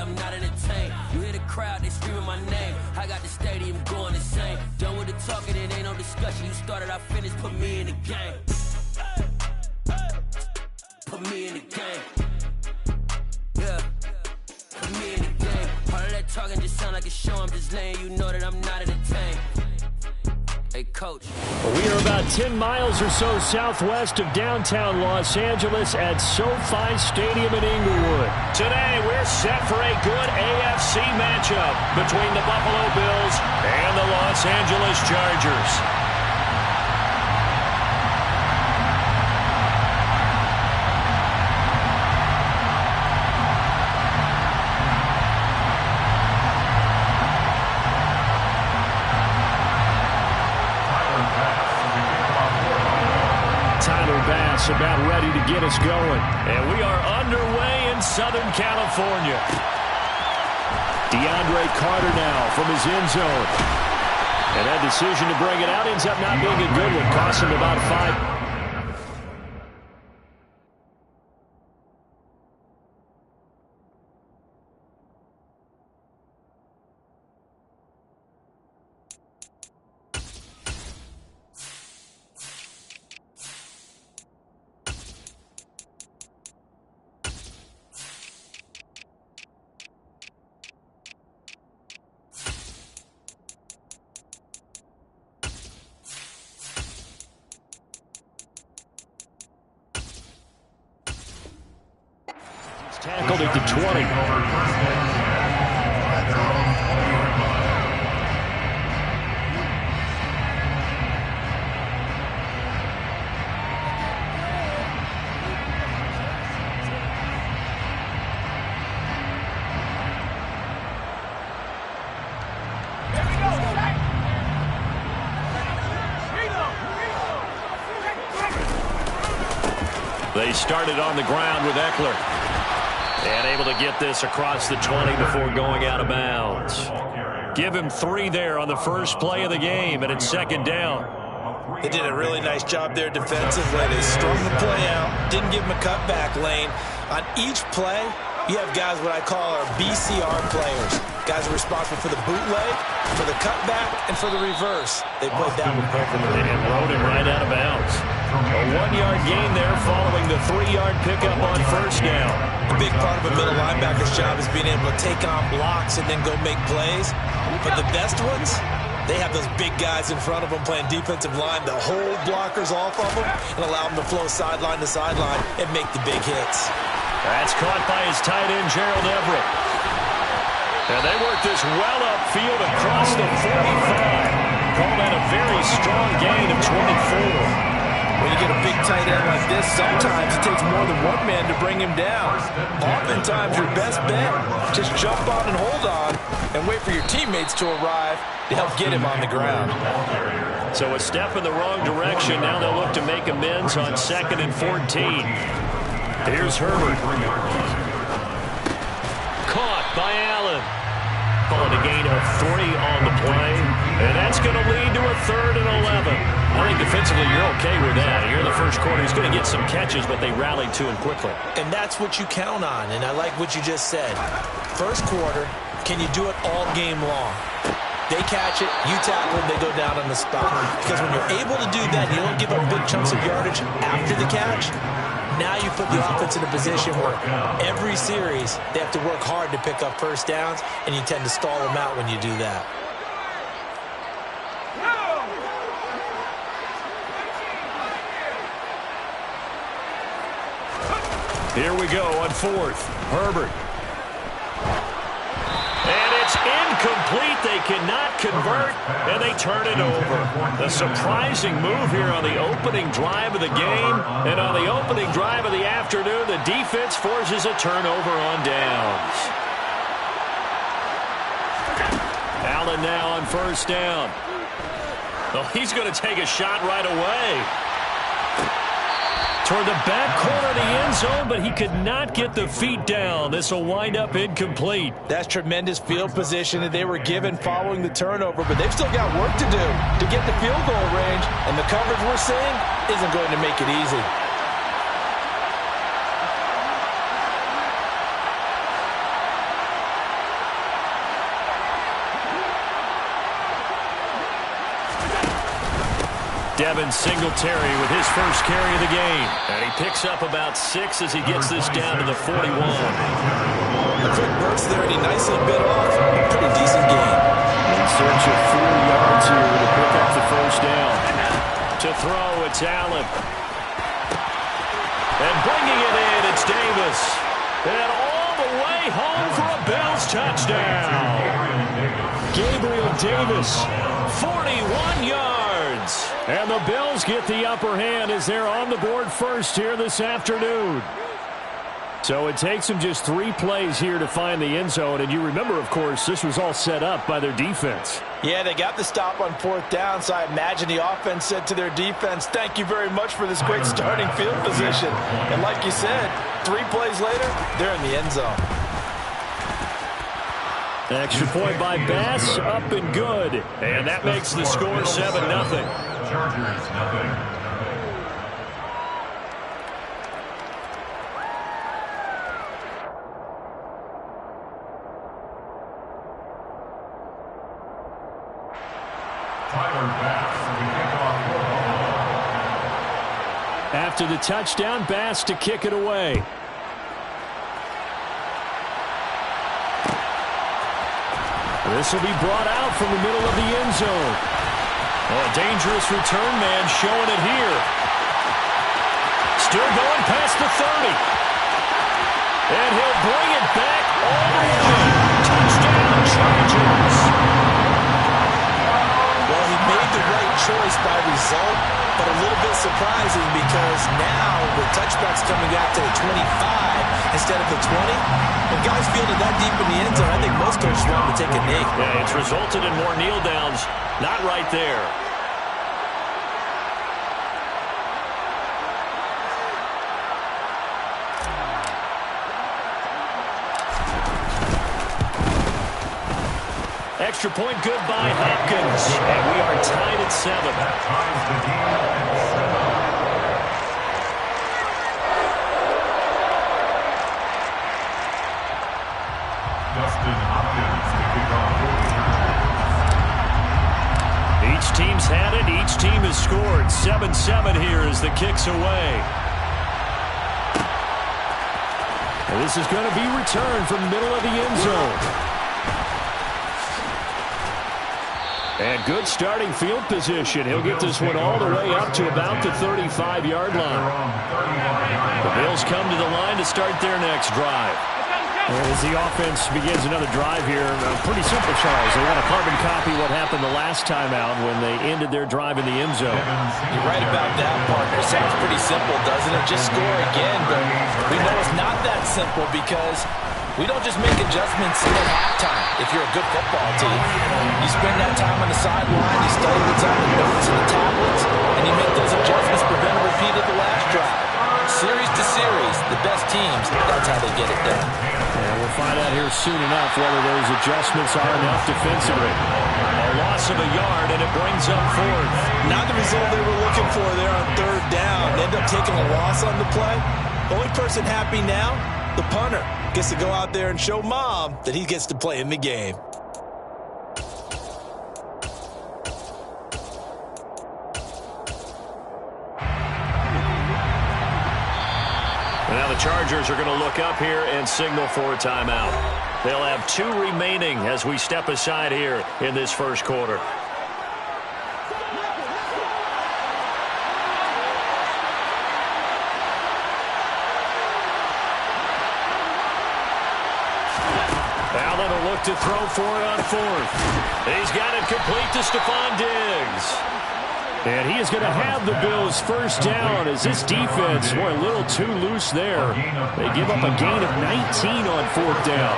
I'm not entertained. You hear the crowd, they screaming my name. I got the stadium going insane. Done with the talking, it ain't no discussion. You started, I finished, put me in the game. Put me in the game. Yeah. Put me in the game. All of that talking just sound like a show. I'm just letting you know that I'm not entertained. Hey, Coach. We are about 10 miles or so southwest of downtown Los Angeles at SoFi Stadium in Inglewood. Today, we're set for a good AFC matchup between the Buffalo Bills and the Los Angeles Chargers. About ready to get us going. And we are underway in Southern California. DeAndre Carter now from his end zone. And that decision to bring it out ends up not being a good one. Cost him about 5. Tackled at the 20. They started on the ground with Eckler. And able to get this across the 20 before going out of bounds. Give him 3 there on the first play of the game, and it's second down. They did a really nice job there defensively. They strung the play out, didn't give him a cutback lane. On each play, you have guys what I call our BCR players. Guys are responsible for the bootleg, for the cutback, and for the reverse. They played that one perfectly. And rode him right out of bounds. A 1-yard gain there following the 3-yard pickup on first down. A big part of a middle linebacker's job is being able to take on blocks and then go make plays. But the best ones, they have those big guys in front of them playing defensive line to hold blockers off of them and allow them to flow sideline to sideline and make the big hits. That's caught by his tight end, Gerald Everett. And they work this well upfield across the 45. Call that a very strong gain of 24. When you get a big tight end like this, sometimes it takes more than one man to bring him down. Oftentimes, your best bet, just jump on and hold on and wait for your teammates to arrive to help get him on the ground. So a step in the wrong direction. Now they'll look to make amends on 2nd and 14. Here's Herbert. Caught by Allen. On a gain of 3 on the play. And that's going to lead to a 3rd and 11. I think defensively you're okay with that. Here in the first quarter, he's going to get some catches, but they rallied to him quickly. And that's what you count on, and I like what you just said. First quarter, can you do it all game long? They catch it, you tackle, they go down on the spot. Because when you're able to do that, you don't give up big chunks of yardage after the catch. Now you put the offense in a position where every series they have to work hard to pick up first downs, and you tend to stall them out when you do that. Here we go on 4th. Herbert. And it's incomplete. They cannot convert, and they turn it over. A surprising move here on the opening drive of the game. And on the opening drive of the afternoon, the defense forces a turnover on downs. Allen now on first down. Oh, he's going to take a shot right away. Toward the back corner of the end zone, but he could not get the feet down. This will wind up incomplete. That's tremendous field position that they were given following the turnover, but they've still got work to do to get the field goal range, and the coverage we're seeing isn't going to make it easy. Devin Singletary with his first carry of the game. And he picks up about 6 as he gets this down to the 41. A quick burst there, and he nicely bit off. Pretty decent game. In search of 4 yards here to pick up the first down. To throw, it's Allen. And bringing it in, it's Davis. And all the way home for a Bills touchdown. Gabriel Davis, 41 yards. And the Bills get the upper hand as they're on the board first here this afternoon. So it takes them just 3 plays here to find the end zone. And you remember, of course, this was all set up by their defense. Yeah, they got the stop on 4th down, so I imagine the offense said to their defense, thank you very much for this great starting field position. And like you said, 3 plays later, they're in the end zone. Extra point by Bass, up and good. And that makes the score 7-0. Chargers, nothing. After the touchdown, Bass to kick it away. This will be brought out from the middle of the end zone. Oh, a dangerous return man showing it here. Still going past the 30. And he'll bring it back all the way. Touchdown, Chargers. Well, he made the right choice by result, but a little bit surprising because now the touchback's coming out to the 25 instead of the 20. When guys fielded that deep in the end zone, I think most coaches want to take a knee. Yeah, it's resulted in more kneel downs. Not right there. Extra point good by Hopkins. And we are tied at 7. Ties the game at 7. Dustin Hopkins to kick off for the Chargers. Each team's had it. Each team has scored. 7-7 here as the kick's away. And this is going to be returned from the middle of the end zone. And good starting field position. He'll get this one all the way up to about the 35-yard line. The Bills come to the line to start their next drive. As the offense begins another drive here, pretty simple, Charles. They want to carbon copy what happened the last time out when they ended their drive in the end zone. You're right about that, partner. Sounds pretty simple, doesn't it? Just score again, but we know it's not that simple because we don't just make adjustments at halftime if you're a good football team. You spend that time on the sideline, you study what's on the notes and the tablets, and you make those adjustments, prevent a repeat of the last drive. Series to series, the best teams, that's how they get it done. And we'll find out here soon enough whether those adjustments are enough defensively. A loss of a yard, and it brings up 4th. Not the result they were looking for there on 3rd down. They end up taking a loss on the play. Only person happy now, the punter, gets to go out there and show mom that he gets to play in the game. Now the Chargers are going to look up here and signal for a timeout. They'll have 2 remaining as we step aside here in this first quarter. Allen will look to throw for it on 4th. He's got it complete to Stephon Diggs. And he is going to have the Bills first down as this defense, boy, a little too loose there. They give up a gain of 19 on 4th down.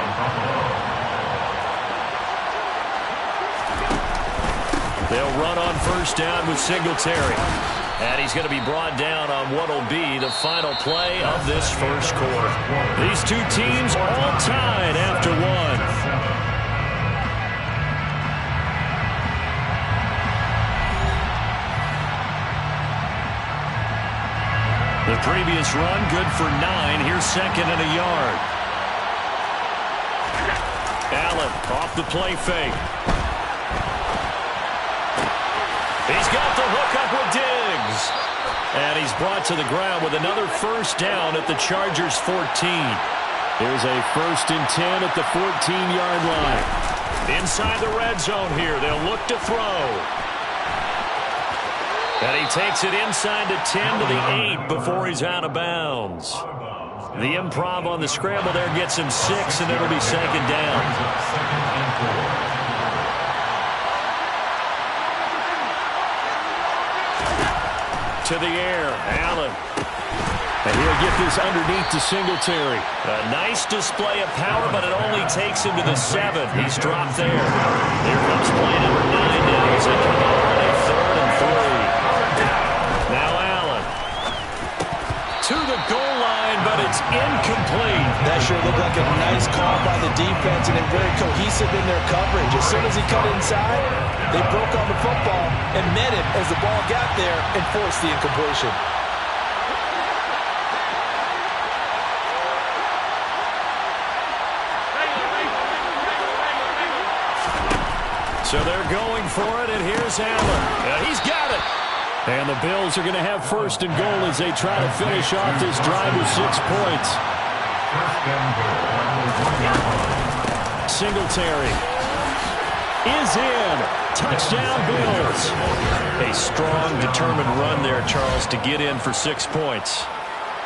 They'll run on first down with Singletary. And he's going to be brought down on what will be the final play of this first quarter. These 2 teams all tied after 1. The previous run, good for 9. Here's 2nd and a yard. Allen off the play fake. He's got the hookup with Diggs. And he's brought to the ground with another first down at the Chargers' 14. Here's a 1st and 10 at the 14-yard line. Inside the red zone here. They'll look to throw. And he takes it inside the 10 to the 8 before he's out of bounds. The improv on the scramble there gets him 6, and it'll be 2nd down. To the air, Allen. And he'll get this underneath to Singletary. A nice display of power, but it only takes him to the 7. He's dropped there. Here comes play number 9 now as they come up on a 3rd and 3. Now Allen. To the goal line, but it's incomplete. That sure looked like a nice call by the defense, and they're very cohesive in their coverage. As soon as he cut inside, they broke on the football and met it as the ball got there and forced the incompletion. So they're going for it, and here's Allen. He's got it. And the Bills are going to have 1st and goal as they try to finish off this drive with 6 points. Singletary is in. Touchdown, Bills. A strong, determined run there, Charles, to get in for 6 points.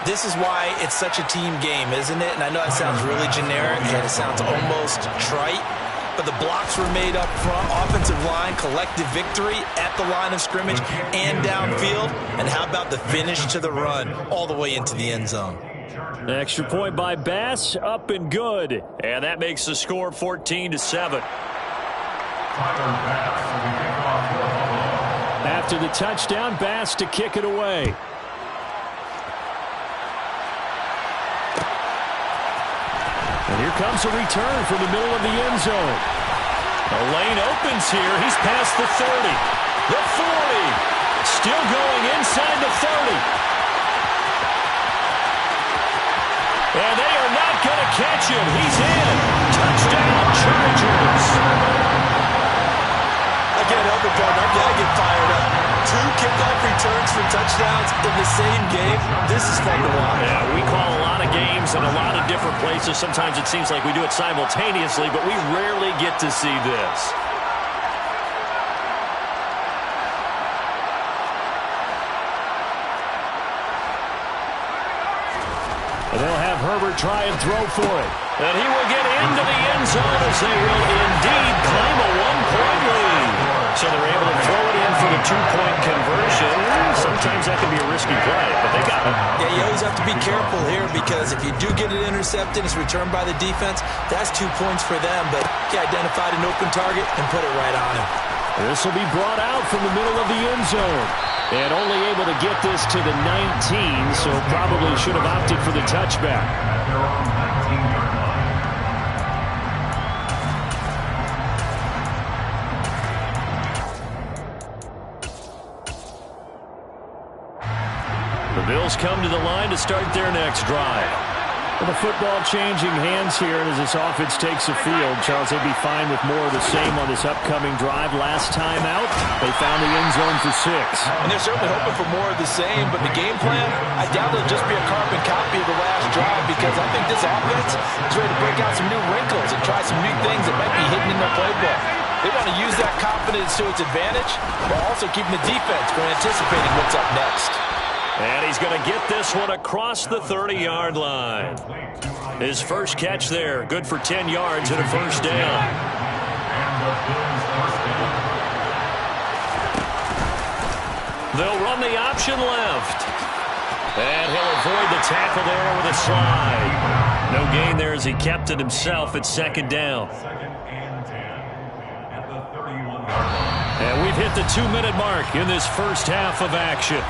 This is why it's such a team game, isn't it? And I know that sounds really generic, and it sounds almost trite. But the blocks were made up front, offensive line, collective victory at the line of scrimmage and downfield. And how about the finish to the run all the way into the end zone? Extra point by Bass, up and good. And that makes the score 14-7. After the touchdown, Bass to kick it away. And here comes a return from the middle of the end zone. The lane opens here. He's past the 30. The 40. Still going inside the 30. And they are not going to catch him. He's in. Touchdown, Chargers. I can't help it, partner. I've got to get fired up. 2 kickoff returns for touchdowns in the same game. This is fun to watch. Yeah, we call a lot of games in a lot of different places. Sometimes it seems like we do it simultaneously, but we rarely get to see this. And they'll have Herbert try and throw for it. And he will get into the end zone as they will indeed claim a 1-point lead. So they're able to throw it in for the 2-point conversion. Sometimes that can be a risky play, but they got it. Yeah, you always have to be careful here because if you do get it intercepted, it's returned by the defense, that's 2 points for them. But he identified an open target and put it right on him. This will be brought out from the middle of the end zone. And only able to get this to the 19, so probably should have opted for the touchback. The Bills come to the line to start their next drive. With the football changing hands here, and as this offense takes the field, Charles, they'd be fine with more of the same on this upcoming drive. Last time out, they found the end zone for 6. And they're certainly hoping for more of the same, but the game plan, I doubt it'll just be a carbon copy of the last drive because I think this offense is ready to break out some new wrinkles and try some new things that might be hidden in their playbook. They want to use that confidence to its advantage while also keeping the defense from anticipating what's up next. And he's going to get this one across the 30-yard line. His first catch there, good for 10 yards and a first down. They'll run the option left. And he'll avoid the tackle there with a slide. No gain there as he kept it himself at 2nd down. And we've hit the 2-minute mark in this first half of action.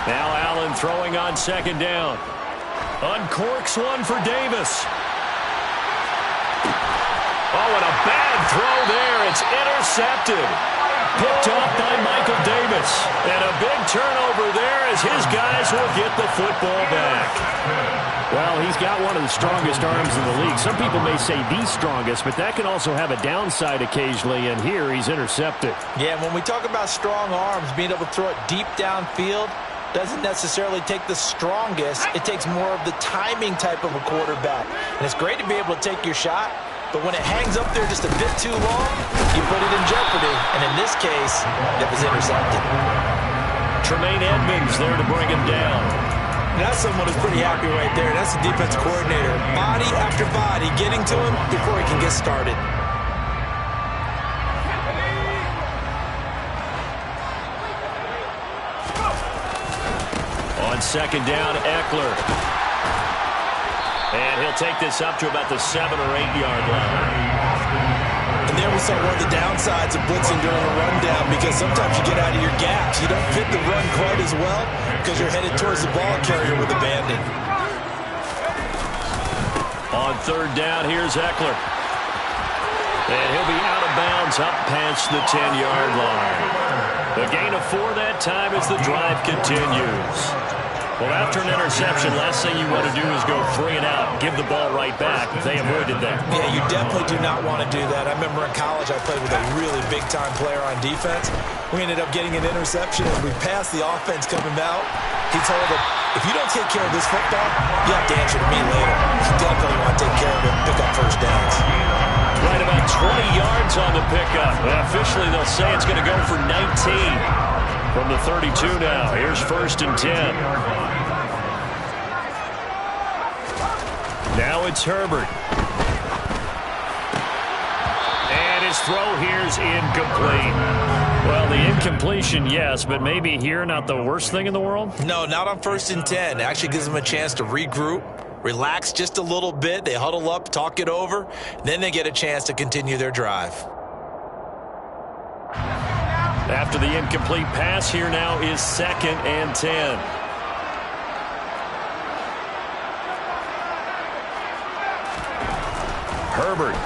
Now Allen throwing on 2nd down. Uncorks one for Davis. Oh, Oh, and a bad throw there. It's intercepted. Picked off by Michael Davis. And a big turnover there as his guys will get the football back. Well, he's got one of the strongest arms in the league. Some people may say the strongest, but that can also have a downside occasionally, and here he's intercepted. Yeah, when we talk about strong arms, being able to throw it deep downfield doesn't necessarily take the strongest. It takes more of the timing type of a quarterback. And it's great to be able to take your shot, but when it hangs up there just a bit too long, you put it in jeopardy. And in this case, it was intercepted. Tremaine Edmonds there to bring him down. That's someone who's pretty happy right there. That's the defense coordinator. Body after body getting to him before he can get started. On second down, Eckler. And he'll take this up to about the 7 or 8 yard line. And there we saw one of the downsides of blitzing during a rundown, because sometimes you get out of your gaps. You don't fit the run quite as well because you're headed towards the ball carrier with abandon. On third down, here's Eckler. And he'll be out of bounds up past the 10-yard line. The gain of 4 that time as the drive continues. Well, after an interception, last thing you want to do is go 3 and out, give the ball right back. They avoided that. Yeah, you definitely do not want to do that. I remember in college I played with a really big-time player on defense. We ended up getting an interception, and we passed the offense coming out. He told him, if you don't take care of this football, you have to answer to me later. You definitely want to take care of it and pick up first downs. Right about 20 yards on the pickup. Officially, they'll say it's going to go for 19 from the 32 now. Here's first and 10. Now it's Herbert. And his throw here's incomplete. Well, the incompletion, yes, but maybe here not the worst thing in the world? No, not on first and 10. It actually gives them a chance to regroup, relax just a little bit. They huddle up, talk it over. Then they get a chance to continue their drive. After the incomplete pass, here now is second and 10. Herbert.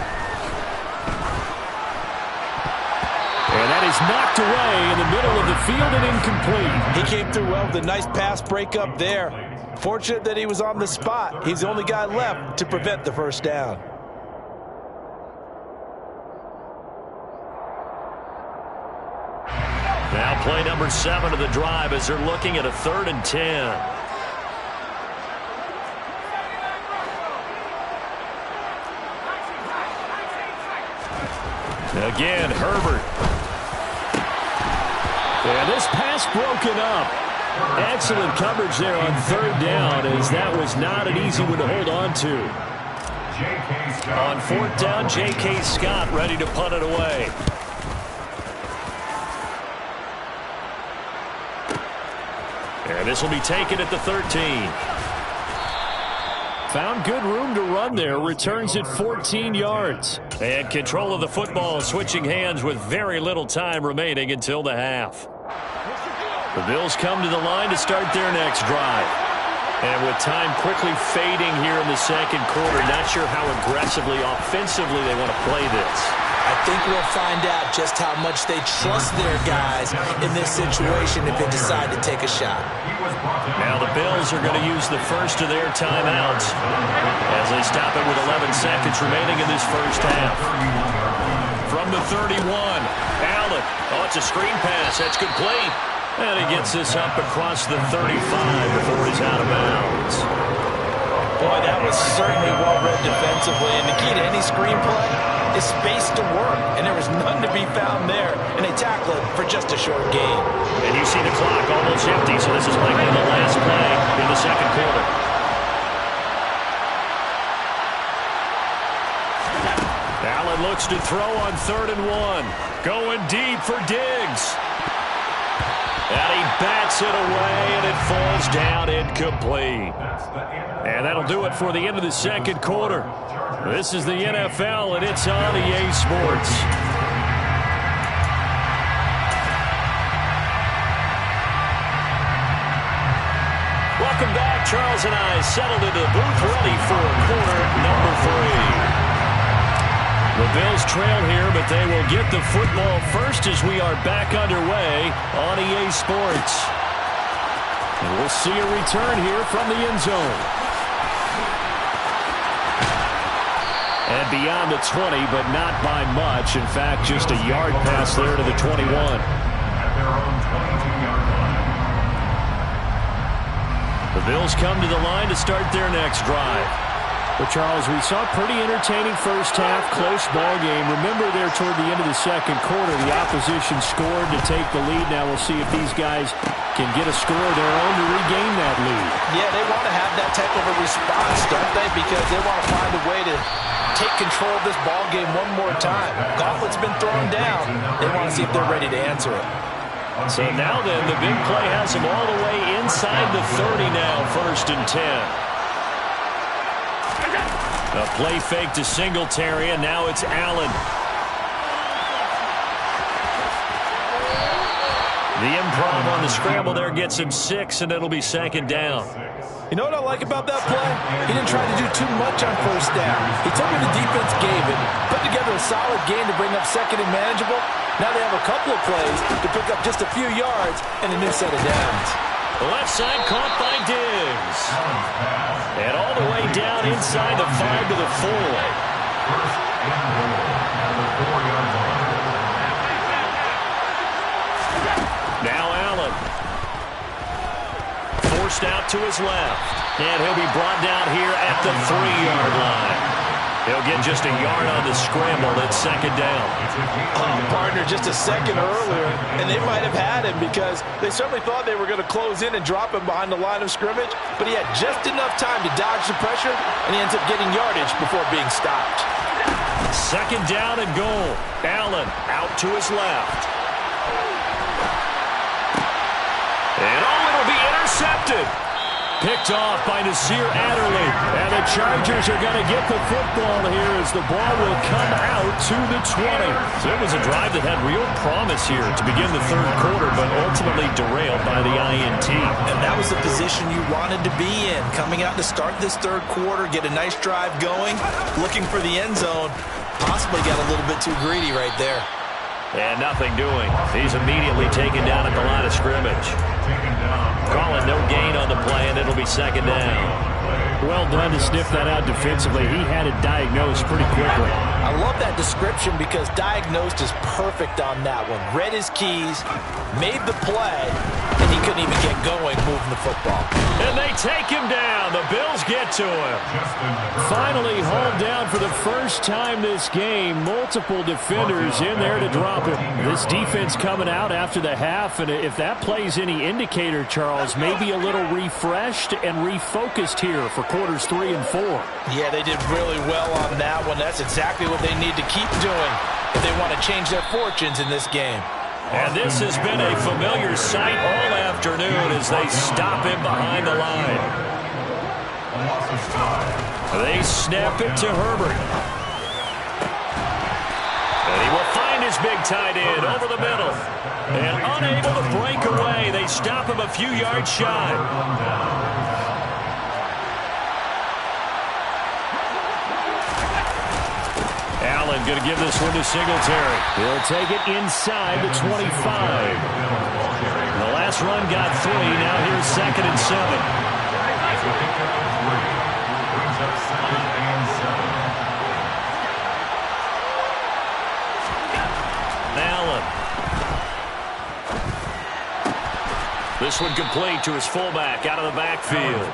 And that is knocked away in the middle of the field and incomplete. He came through well with a nice pass breakup there. Fortunate that he was on the spot. He's the only guy left to prevent the first down. Now play number 7 of the drive as they're looking at a 3rd and 10. Again, Herbert. And this pass broken up. Excellent coverage there on 3rd down, as that was not an easy one to hold on to. On 4th down, J.K. Scott ready to punt it away. And this will be taken at the 13. Found good room to run there. Returns it 14 yards. And control of the football switching hands with very little time remaining until the half. The Bills come to the line to start their next drive. And with time quickly fading here in the second quarter, not sure how aggressively, offensively they want to play this. I think we'll find out just how much they trust their guys in this situation if they decide to take a shot. Now the Bills are going to use the first of their timeouts as they stop it with 11 seconds remaining in this first half. From the 31, Allen. Oh, it's a screen pass. That's complete. And he gets this up across the 35 before he's out of bounds. Boy, that was certainly well read defensively. And the key to any screenplay is space to work. And there was none to be found there. And they tackle it for just a short gain. And you see the clock almost empty, so this is likely the last play in the second quarter. Allen looks to throw on 3rd and 1. Going deep for Diggs. And he bats it away, and it falls down incomplete. And that'll do it for the end of the second quarter. This is the NFL, and it's on EA Sports. Welcome back. Charles and I settled into the booth ready for quarter number 3. The Bills trail here, but they will get the football first as we are back underway on EA Sports. And we'll see a return here from the end zone. And beyond the 20, but not by much. In fact, just a yard pass there to the 21. At their own 22-yard line. The Bills come to the line to start their next drive. Well, Charles, we saw a pretty entertaining first half, close ball game. Remember there toward the end of the second quarter, the opposition scored to take the lead. Now we'll see if these guys can get a score of their own to regain that lead. Yeah, they want to have that type of a response, don't they? Because they want to find a way to take control of this ball game one more time. Gauntlet's been thrown down. They want to see if they're ready to answer it. So now then, the big play has them all the way inside the 30 now, 1st and 10. A play fake to Singletary, and now it's Allen. The improv on the scramble there gets him 6, and it'll be 2nd down. You know what I like about that play? He didn't try to do too much on 1st down. He took what the defense gave him, put together a solid game to bring up 2nd and manageable. Now they have a couple of plays to pick up just a few yards and a new set of downs. Left side caught by Diggs. And all the way down inside the 5 to the 4. First and goal at the 4-yard line. Now Allen. Forced out to his left. And he'll be brought down here at the 3-yard line. He'll get just a yard on the scramble. It's 2nd down. Partner, just a second earlier, and they might have had him because they certainly thought they were going to close in and drop him behind the line of scrimmage, but he had just enough time to dodge the pressure, and he ends up getting yardage before being stopped. 2nd down and goal. Allen out to his left. And it'll be intercepted. Picked off by Nasir Adderley. And the Chargers are going to get the football here as the ball will come out to the 20. So it was a drive that had real promise here to begin the 3rd quarter, but ultimately derailed by the INT. And that was the position you wanted to be in. Coming out to start this 3rd quarter, get a nice drive going, looking for the end zone. Possibly got a little bit too greedy right there. And nothing doing. He's immediately taken down at the line of scrimmage. Calling no gain on the play, and it'll be 2nd down. Well done to sniff that out defensively. He had it diagnosed pretty quickly. I love that description because diagnosed is perfect on that one. Read his keys, made the play, and he couldn't even get going moving the football. And they take him down. The Bills get to him. Finally hauled down for the first time this game. Multiple defenders in there to drop him. This defense coming out after the half, and if that plays any indicator, Charles, maybe a little refreshed and refocused here for quarters 3 and 4. Yeah, they did really well on that one. That's exactly what they need to keep doing if they want to change their fortunes in this game. And this has been a familiar sight all afternoon as they stop him behind the line. They snap it to Herbert. And he will find his big tight end over the middle. And unable to break away, they stop him a few yards shy. Allen going to give this one to Singletary. He'll take it inside the 25. The last run got 3. Now here's 2nd and 7. Allen. This one complete to his fullback out of the backfield.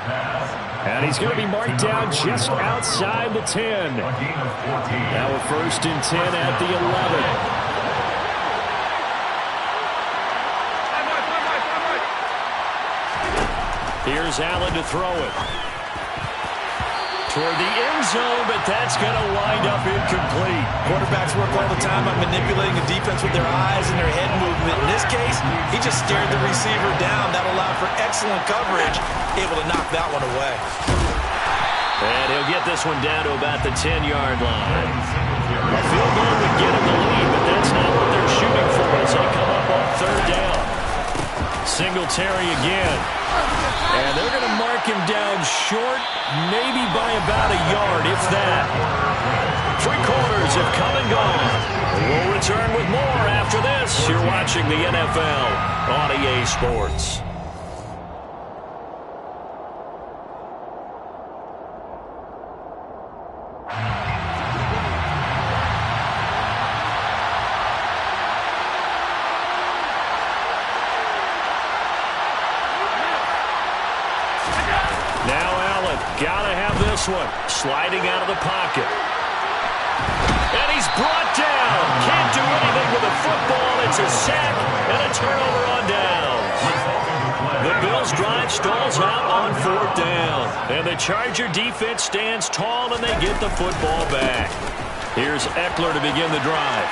And he's going to be marked down just outside the 10. Now a 1st and 10 at the 11. Here's Allen to throw it. Toward the end zone, but that's going to wind up incomplete. Quarterbacks work all the time on manipulating the defense with their eyes and their head movement. In this case, he just stared the receiver down. That allowed for excellent coverage, able to knock that one away. And he'll get this one down to about the 10-yard line. A field goal would get him the lead, but that's not what they're shooting for as they come up on 3rd down. Singletary again. And they're going to mark him down short, maybe by about a yard, if that. three quarters have come and gone. We'll return with more after this. You're watching the NFL on EA Sports. Gotta have this one. Sliding out of the pocket. And he's brought down. Can't do anything with the football. It's a sack and a turnover on downs. The Bills' drive stalls out on fourth down. And the Charger defense stands tall and they get the football back. Here's Eckler to begin the drive.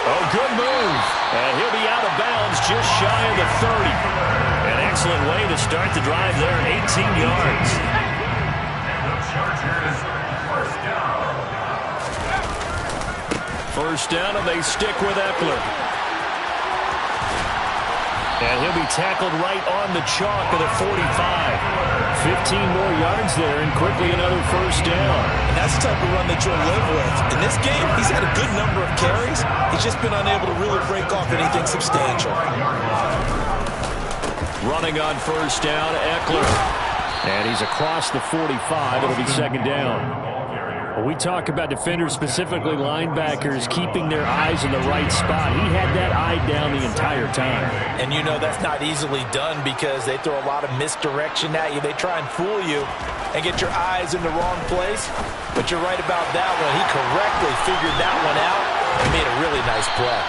Oh, good move. And he'll be out of bounds just shy of the 30. An excellent way to start the drive there, 18 yards. And the Chargers, first down. First down, and they stick with Eckler. And he'll be tackled right on the chalk of the 45. 15 more yards there, and quickly another first down. And that's the type of run that you'll live with. In this game, he's had a good number of carries. He's just been unable to really break off anything substantial. Running on first down, Eckler. And he's across the 45. It'll be second down. When we talk about defenders, specifically linebackers, keeping their eyes in the right spot. He had that eye down the entire time. And you know that's not easily done because they throw a lot of misdirection at you. They try and fool you and get your eyes in the wrong place. But you're right about that one. He correctly figured that one out and made a really nice play.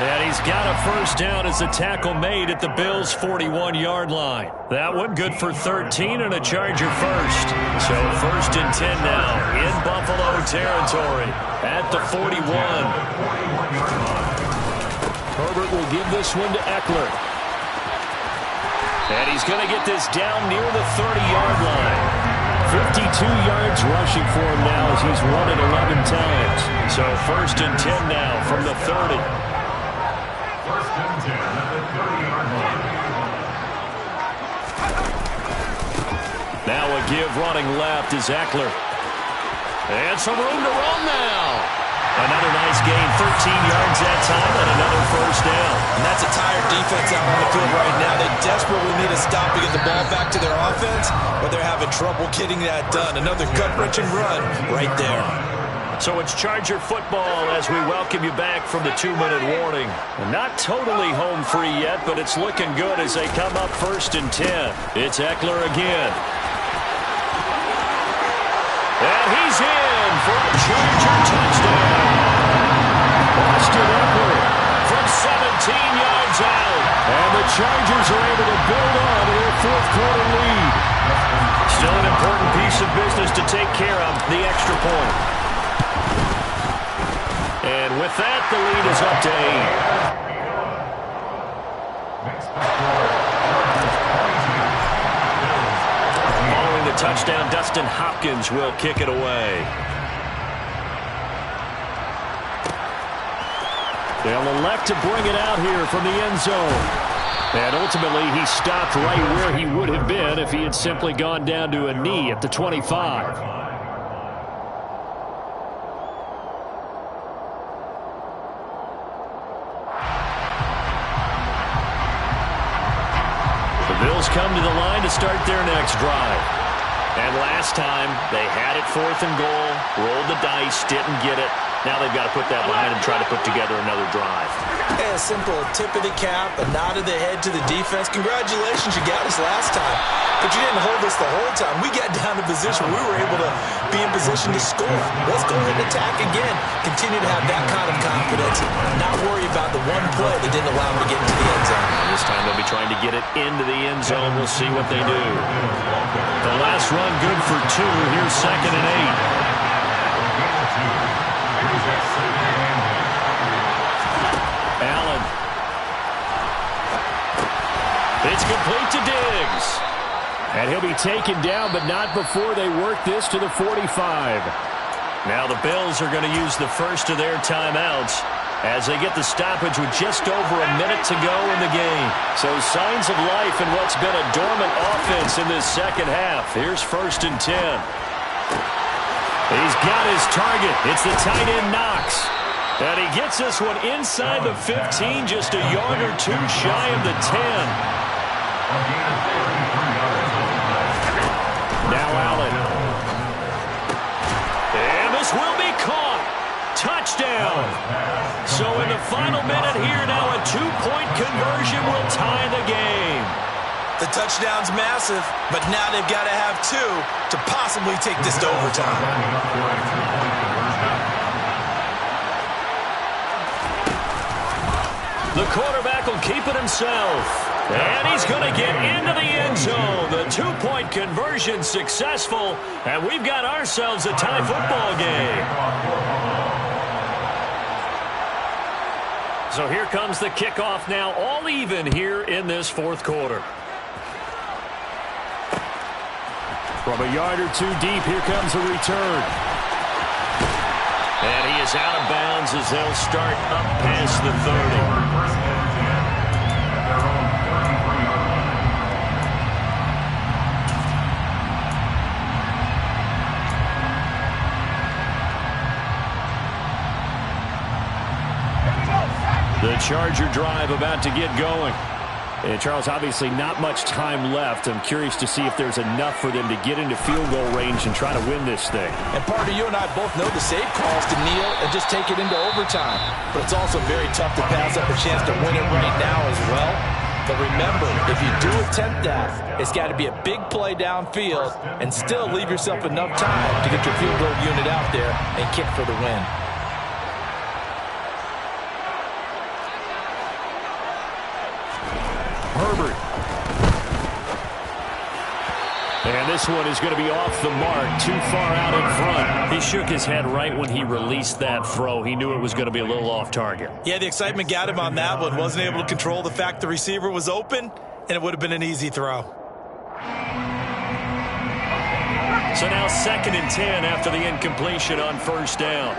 And he's got a first down as the tackle made at the Bills' 41-yard line. That one good for 13 and a Charger first. So first and 10 now in Buffalo territory at the 41. Herbert will give this one to Eckler. And he's going to get this down near the 30-yard line. 52 yards rushing for him now as he's run it 11 times. So first and 10 now from the 30. First and 10 at the 30-yard line. Now a give running left is Eckler. And some room to run now. Another nice gain, 13 yards that time, and another first down. And that's a tired defense out on the field right now. They desperately need a stop to get the ball back to their offense, but they're having trouble getting that done. Another gut-wrenching run right there. So it's Charger football as we welcome you back from the 2-minute warning. Not totally home free yet, but it's looking good as they come up first and 10. It's Eckler again. And he's in for a Charger touchdown. Austin Eckler from 17 yards out. And the Chargers are able to build on to their fourth quarter lead. Still an important piece of business to take care of, the extra point. And with that, the lead is up to 8. Following the touchdown, Dustin Hopkins will kick it away. They'll elect to bring it out here from the end zone. And ultimately, he stopped right where he would have been if he had simply gone down to a knee at the 25. Bills come to the line to start their next drive. And last time, they had it fourth and goal, rolled the dice, didn't get it. Now they've got to put that behind them, try to put together another drive. Yeah, a simple tip of the cap, a nod of the head to the defense. Congratulations, you got us last time. But you didn't hold us the whole time. We got down to position we were able to be in position to score. Let's go ahead and attack again. Continue to have that kind of confidence. Not worry about the one play that didn't allow them to get into the end zone. This time they'll be trying to get it into the end zone. We'll see what they do. The last run good for 2. Here's second and 8. Allen. It's complete to Diggs. And he'll be taken down, but not before they work this to the 45. Now the Bills are going to use the first of their timeouts as they get the stoppage with just over a minute to go in the game. So signs of life in what's been a dormant offense in this second half. Here's first and 10. He's got his target. It's the tight end, Knox. And he gets this one inside the 15, just a yard or two shy of the 10. Now Allen. And this will be caught. Touchdown. So in the final minute here now, a 2-point conversion will tie the game. The touchdown's massive, but now they've got to have two to possibly take this to overtime. The quarterback will keep it himself. And he's going to get into the end zone. The 2-point conversion successful, and we've got ourselves a tie football game. So here comes the kickoff now, all even here in this fourth quarter. From a yard or two deep, here comes a return. And he is out of bounds as they'll start up past the 30. The Charger drive about to get going. And Charles, obviously not much time left. I'm curious to see if there's enough for them to get into field goal range and try to win this thing. And Parker, you and I both know the safe calls to kneel and just take it into overtime. But it's also very tough to pass up a chance to win it right now as well. But remember, if you do attempt that, it's got to be a big play downfield and still leave yourself enough time to get your field goal unit out there and kick for the win. Herbert. And this one is going to be off the mark, too far out in front. He shook his head right when he released that throw. He knew it was going to be a little off target. Yeah, the excitement got him on that one. Wasn't able to control the fact the receiver was open, and it would have been an easy throw. So now 2nd and 10 after the incompletion on first down.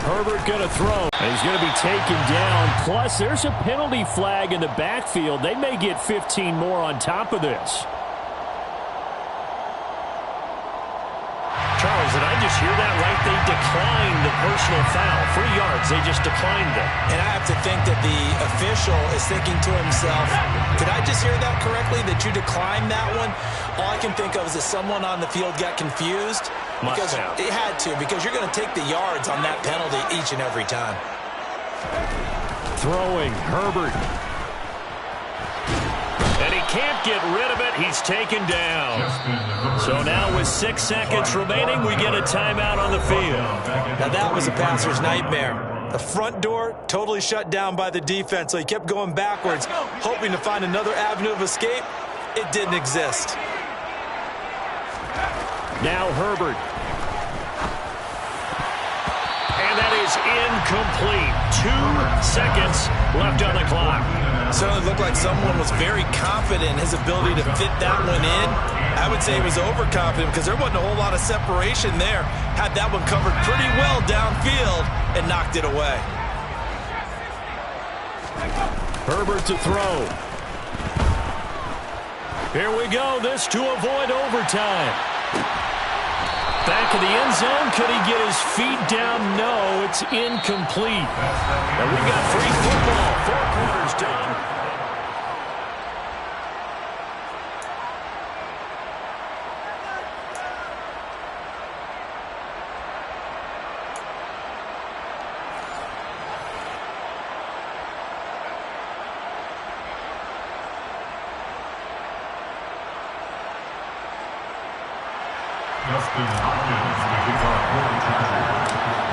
Herbert going to throw. And he's going to be taken down. Plus, there's a penalty flag in the backfield. They may get 15 more on top of this. Charles, did I just hear that right? They declined the personal foul. 3 yards. They just declined it. And I have to think that the official is thinking to himself, did I just hear that correctly, that you declined that one? All I can think of is that someone on the field got confused. Because it had to, because you're going to take the yards on that penalty each and every time. Throwing, Herbert. And he can't get rid of it. He's taken down. So now with 6 seconds remaining, we get a timeout on the field. Now that was a passer's nightmare. The front door totally shut down by the defense, so he kept going backwards, hoping to find another avenue of escape. It didn't exist. Now Herbert. And that is incomplete. 2 seconds left on the clock. Certainly looked like someone was very confident in his ability to fit that one in. I would say he was overconfident because there wasn't a whole lot of separation there. Had that one covered pretty well downfield and knocked it away. Herbert to throw. Here we go. This to avoid overtime. Back of the end zone. Could he get his feet down? No, it's incomplete. And we got free football. 4 quarters done.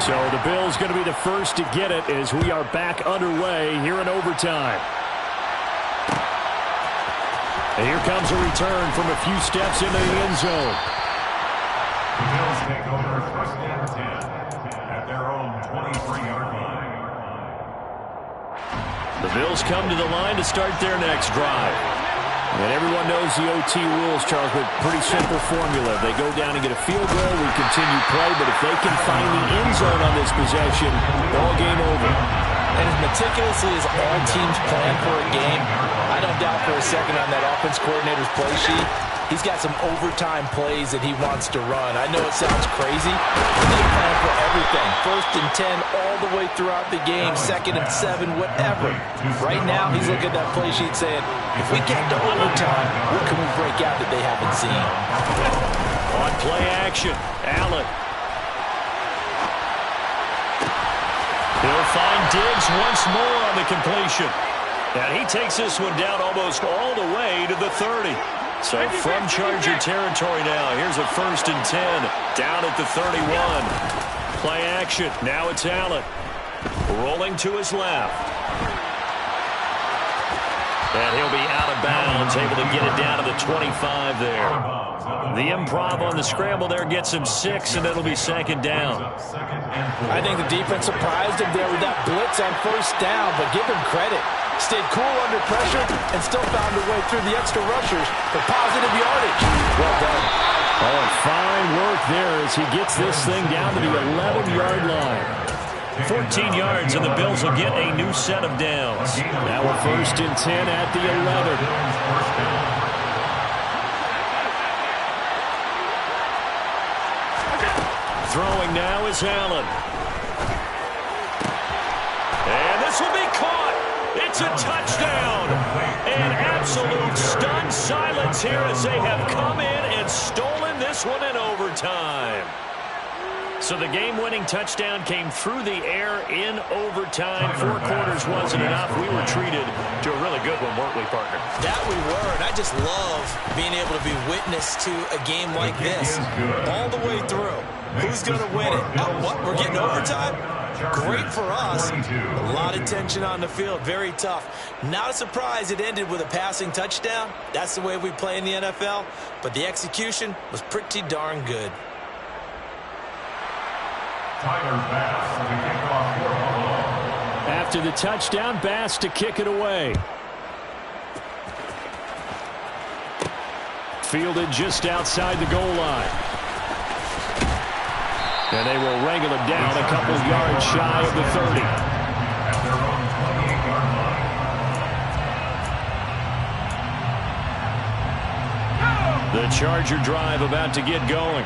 So the Bills going to be the first to get it as we are back underway here in overtime. And here comes a return from a few steps into the end zone. The Bills take over 1st and 10 at their own 23-yard line. The Bills come to the line to start their next drive. And everyone knows the OT rules, Charles, but pretty simple formula. They go down and get a field goal, we continue play, but if they can find the end zone on this possession, ball game over. And as meticulously as all teams plan for a game, I don't doubt for a second on that offense coordinator's play sheet, he's got some overtime plays that he wants to run. I know it sounds crazy, but they plan for everything. 1st and 10 all the way throughout the game, 2nd and 7, whatever. Right now, he's looking at that play sheet saying, if we get to overtime, what can we break out that they haven't seen? On play action, Allen. He'll find Diggs once more on the completion. And he takes this one down almost all the way to the 30. So from Charger territory now, here's a 1st and 10 down at the 31. Play action. Now it's Allen. Rolling to his left. And he'll be out of bounds, able to get it down to the 25 there. The improv on the scramble there gets him 6, and it'll be 2nd down. I think the defense surprised him there with that blitz on 1st down, but give him credit. Stayed cool under pressure and still found a way through the extra rushers for positive yardage. Well done. Oh, fine work there as he gets this thing down to the 11-yard line. 14 yards, and the Bills will get a new set of downs. Now a 1st and 10 at the 11. Throwing now is Allen. And this will be caught. It's a touchdown. An absolute stunned silence here as they have come in and stolen this one in overtime. So the game-winning touchdown came through the air in overtime. 4 quarters wasn't enough. We were treated to a really good one, weren't we, partner? That we were, and I just love being able to be witness to a game like this. All the way through. Who's going to win it? What? We're getting overtime? Great for us. A lot of tension on the field. Very tough. Not a surprise it ended with a passing touchdown. That's the way we play in the NFL. But the execution was pretty darn good. After the touchdown, Bass to kick it away. Fielded just outside the goal line. And they will wrangle him down a couple yards shy of the 30. The Charger drive about to get going.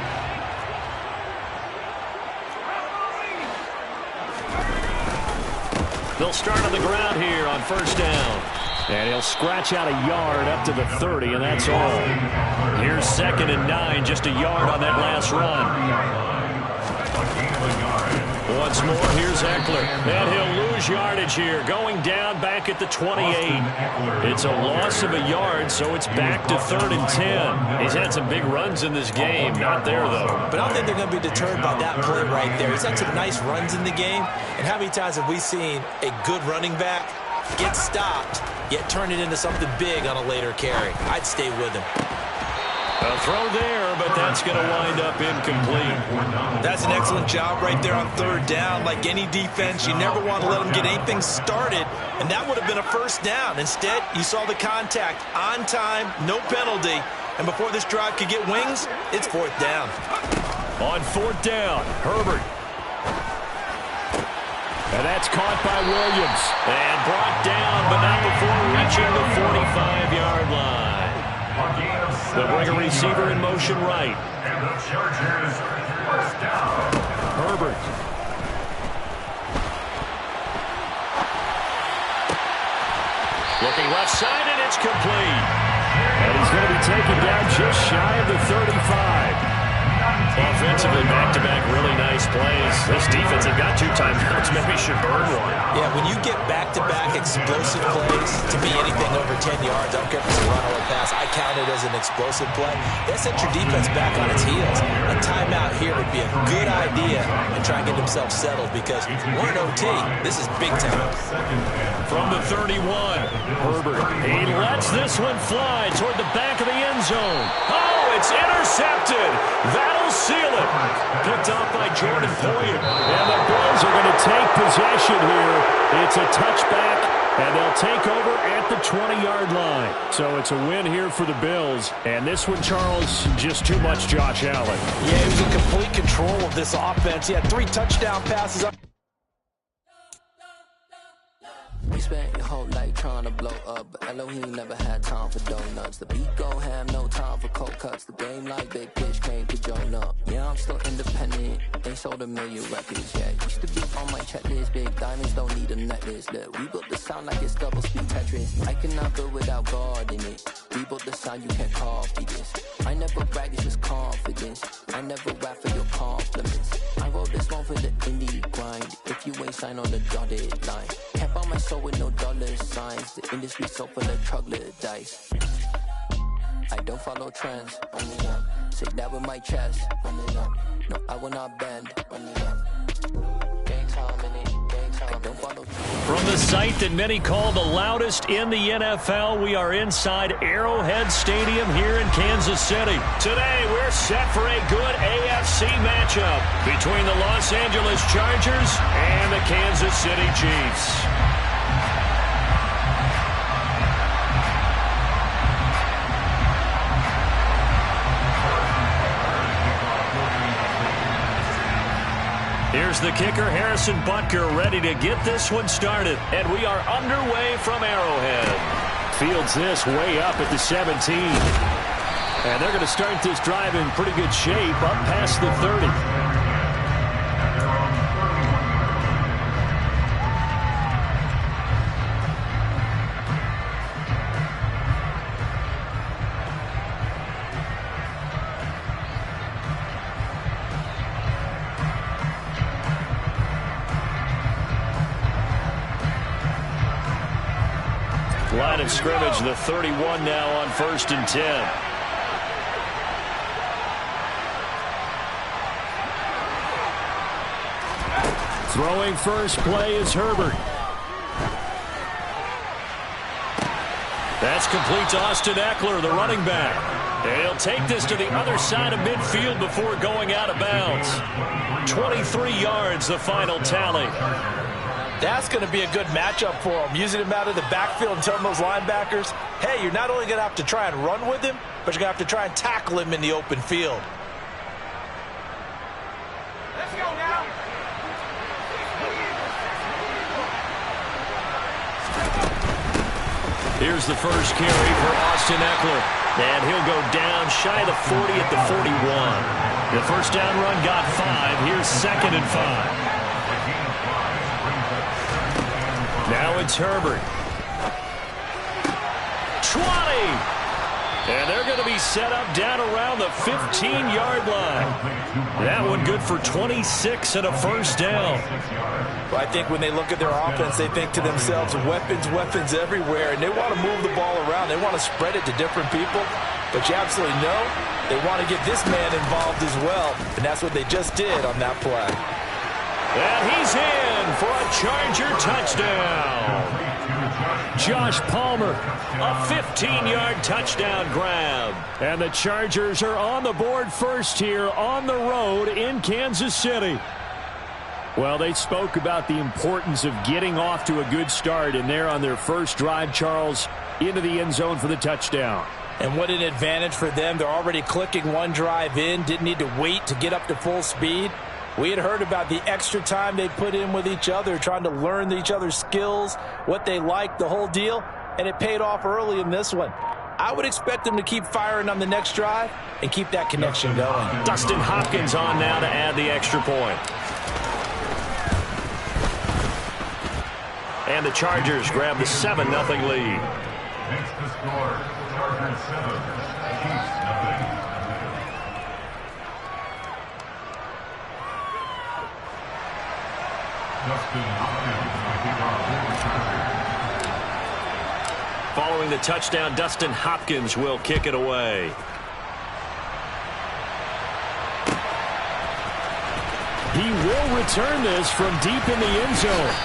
They'll start on the ground here on 1st down. And he'll scratch out a yard up to the 30, and that's all. Here's 2nd and 9, just a yard on that last run. Once more, here's Eckler. And he'll lose yardage here, going down back at the 28. It's a loss of a yard, so it's back to 3rd and 10. He's had some big runs in this game. Not there, though. But I don't think they're going to be deterred by that play right there. He's had some nice runs in the game. And how many times have we seen a good running back get stopped, yet turn it into something big on a later carry? I'd stay with him. A throw there, but that's going to wind up incomplete. That's an excellent job right there on 3rd down. Like any defense, you never want to let them get anything started, and that would have been a 1st down. Instead, you saw the contact on time, no penalty, and before this drive could get wings, it's 4th down. On 4th down, Herbert. And that's caught by Williams. And brought down, but not before reaching the 45-yard line. They'll bring a receiver in motion right. And the Chargers 1st down. Herbert. Looking left side, and it's complete. And he's going to be taken down just shy of the 35. Offensively, back-to-back, really nice plays. This defense, they've got 2 timeouts. Maybe should burn one. Yeah, when you get back-to-back explosive plays, to me, anything over 10 yards, I don't care if it's a run or a pass, I count it as an explosive play. That sets your defense back on its heels. A timeout here would be a good idea and try and get themselves settled because we're in OT. This is big time. From the 31, Herbert. He lets this one fly toward the back of the end zone. Oh, it's intercepted. That'll seal it. Picked off by Jordan Poyer. And the Bills are going to take possession here. It's a touchback And they'll take over at the 20-yard line. So it's a win here for the Bills. And this one, Charles, just too much Josh Allen. Yeah, he was in complete control of this offense. He had 3 touchdown passes up. We spent your whole life trying to blow up, but Elohim never had time for donuts. The beat go ham, no time for cold cuts. The game like Big Pitch came to join up. Yeah, I'm still independent, ain't sold a million records yet. Used to be on my checklist, big diamonds don't need a necklace. Look, we built the sound like it's double speed Tetris. I cannot build without God in it. We built the sound, you can't copy this. I never brag, it's just confidence. I never rap for your compliments. I wrote this one for the indie grind. If you ain't signed on the dotted line, can't buy my soul with no dollar signs. The industry so full of troglodytes. I don't follow trends. Run it up. Say that with my chest. Run it up. No, I will not bend. Run it up. Gang time in it. Gang time. I don't follow trends. From the site that many call the loudest in the NFL, we are inside Arrowhead Stadium here in Kansas City. Today, we're set for a good AFC matchup between the Los Angeles Chargers and the Kansas City Chiefs. Here's the kicker, Harrison Butker, ready to get this one started. And we are underway from Arrowhead. Fields this way up at the 17. And they're going to start this drive in pretty good shape, up past the 30. Line of scrimmage, the 31 now on 1st and 10. Throwing first play is Herbert. That's complete to Austin Eckler, the running back. And he'll take this to the other side of midfield before going out of bounds. 23 yards, the final tally. That's going to be a good matchup for him. Using him out of the backfield and telling those linebackers, hey, you're not only going to have to try and run with him, but you're going to have to try and tackle him in the open field. Let's go now. Here's the first carry for Austin Eckler. And he'll go down shy of the 40 at the 41. The first down run got 5. Here's 2nd and 5. Now it's Herbert. 20. And they're going to be set up down around the 15-yard line. That one good for 26 and a first down. Well, I think when they look at their offense, they think to themselves, weapons, weapons everywhere. And they want to move the ball around. They want to spread it to different people. But you absolutely know they want to get this man involved as well. And that's what they just did on that play. And he's in for a Charger touchdown. Josh Palmer, a 15-yard touchdown grab. And the Chargers are on the board first here on the road in Kansas City. Well, they spoke about the importance of getting off to a good start, and they're on their first drive, Charles, into the end zone for the touchdown. And what an advantage for them. They're already clicking one drive in, didn't need to wait to get up to full speed. We had heard about the extra time they put in with each other, trying to learn each other's skills, what they like, the whole deal, and it paid off early in this one. I would expect them to keep firing on the next drive and keep that connection going. Dustin Hopkins on now to add the extra point. And the Chargers grab the 7-0 lead. Makes the score, Chargers 7, Chiefs 0. Following the touchdown, Dustin Hopkins will kick it away. He will return this from deep in the end zone.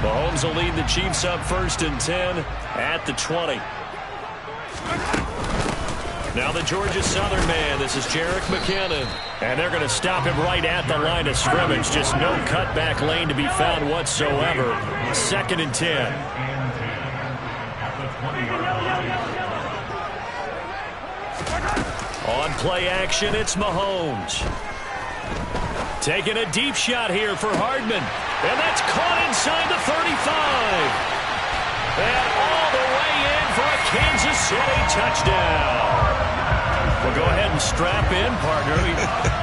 Mahomes will lead the Chiefs up 1st and 10 at the 20. Now the Georgia Southern man. This is Jerick McKinnon. And they're going to stop him right at the line of scrimmage. Just no cutback lane to be found whatsoever. 2nd and 10. On play action, it's Mahomes. Taking a deep shot here for Hardman. And that's caught inside the 35. And all the way in for a Kansas City touchdown. Well, go ahead and strap in, partner.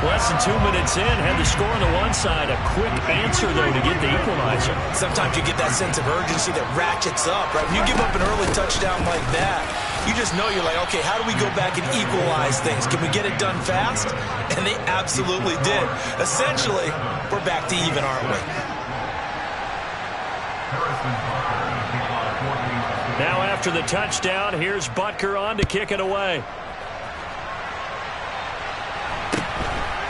Less than 2 minutes in, had the score on the one side. A quick answer, though, to get the equalizer. Sometimes you get that sense of urgency that ratchets up, right? When you give up an early touchdown like that, you just know you're like, okay, how do we go back and equalize things? Can we get it done fast? And they absolutely did. Essentially, we're back to even, aren't we? Now after the touchdown, here's Butker on to kick it away.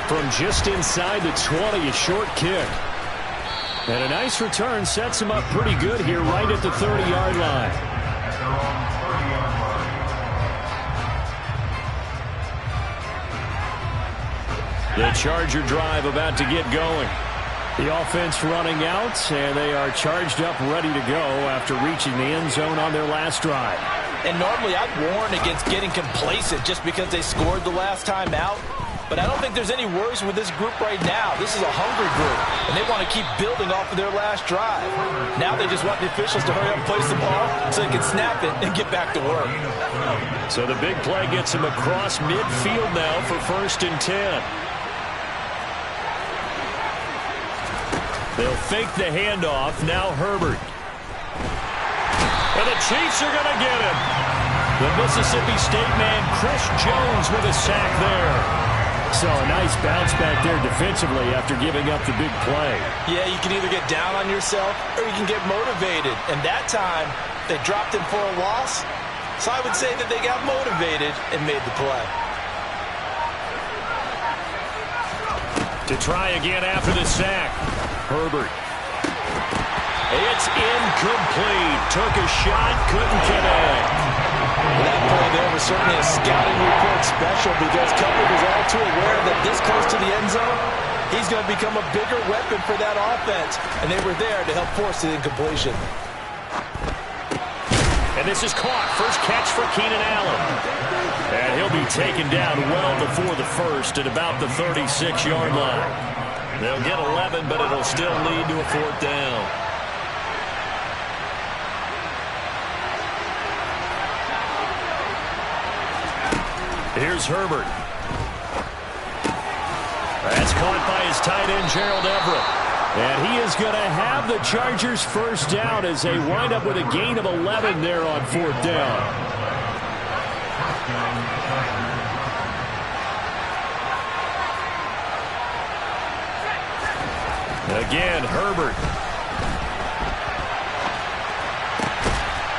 From just inside the 20, a short kick. And a nice return sets him up pretty good here right at the 30-yard line. The Charger drive about to get going. The offense running out, and they are charged up, ready to go after reaching the end zone on their last drive. And normally I'd warn against getting complacent just because they scored the last time out. But I don't think there's any worries with this group right now. This is a hungry group, and they want to keep building off of their last drive. Now they just want the officials to hurry up and place the ball so they can snap it and get back to work. So the big play gets him across midfield now for 1st and 10. They'll fake the handoff. Now Herbert. And the Chiefs are going to get him. The Mississippi State man, Chris Jones, with a sack there. So a nice bounce back there defensively after giving up the big play. Yeah, you can either get down on yourself or you can get motivated. And that time, they dropped him for a loss. So I would say that they got motivated and made the play. To try again after the sack. Herbert. It's incomplete. Took a shot, couldn't connect. That play there was certainly a scouting report special because Cover was all too aware that this close to the end zone, he's going to become a bigger weapon for that offense. And they were there to help force the incompletion. And this is caught. First catch for Keenan Allen. And he'll be taken down well before the first at about the 36-yard line. They'll get 11, but it'll still lead to a 4th down. Here's Herbert. That's caught by his tight end, Gerald Everett. And he is going to have the Chargers first down as they wind up with a gain of 11 there on 4th down. Again, Herbert.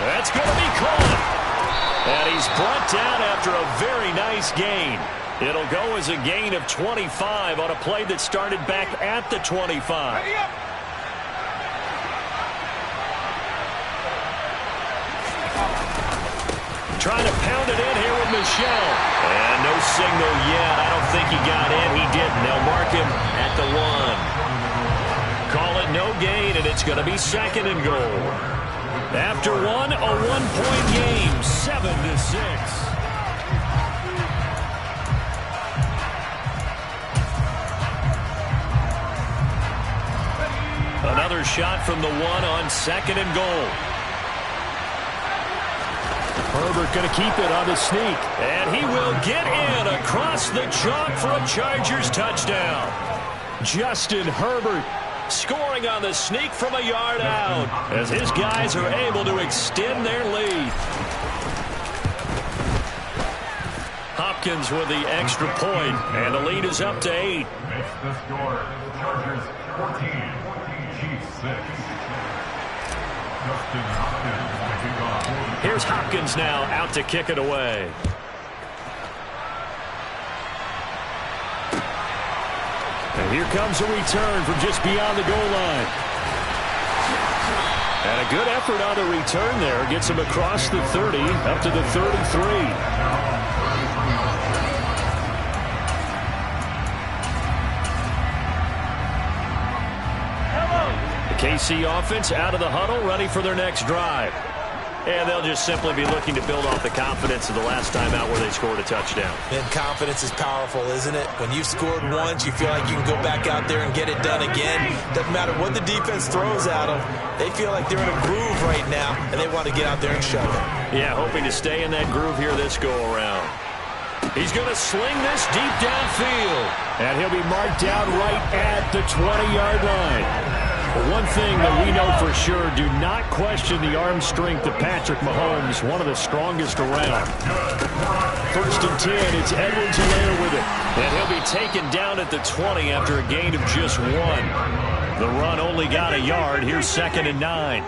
That's going to be caught. And he's brought down after a very nice gain. It'll go as a gain of 25 on a play that started back at the 25. Trying to pound it in here with Michel. And no signal yet. I don't think he got in. He didn't. They'll mark him at the 1. Call it no gain, and it's going to be 2nd and goal. After one, a 1-point game, 7-6. Another shot from the 1 on 2nd and goal. Herbert going to keep it on the sneak. And he will get in across the chalk for a Chargers touchdown. Justin Herbert scoring on the sneak from a yard out as his guys are able to extend their lead. Hopkins with the extra point, and the lead is up to 8. It's the score. Chargers 14, Chiefs 6. Justin Hopkins to kick off. Here's Hopkins now out to kick it away. And here comes a return from just beyond the goal line. Yeah, good effort on the return there. Gets him across the 30, up to the 33. KC offense out of the huddle, ready for their next drive. And they'll just simply be looking to build off the confidence of the last time out where they scored a touchdown. And confidence is powerful, isn't it? When you've scored once, you feel like you can go back out there and get it done again. Doesn't matter what the defense throws at them. They feel like they're in a groove right now, and they want to get out there and show it. Yeah, hoping to stay in that groove here this go-around. He's going to sling this deep downfield. And he'll be marked down right at the 20-yard line. One thing that we know for sure, do not question the arm strength of Patrick Mahomes, one of the strongest around. 1st and 10, it's Edwards-Helaire with it. And he'll be taken down at the 20 after a gain of just 1. The run only got a yard. Here's 2nd and 9.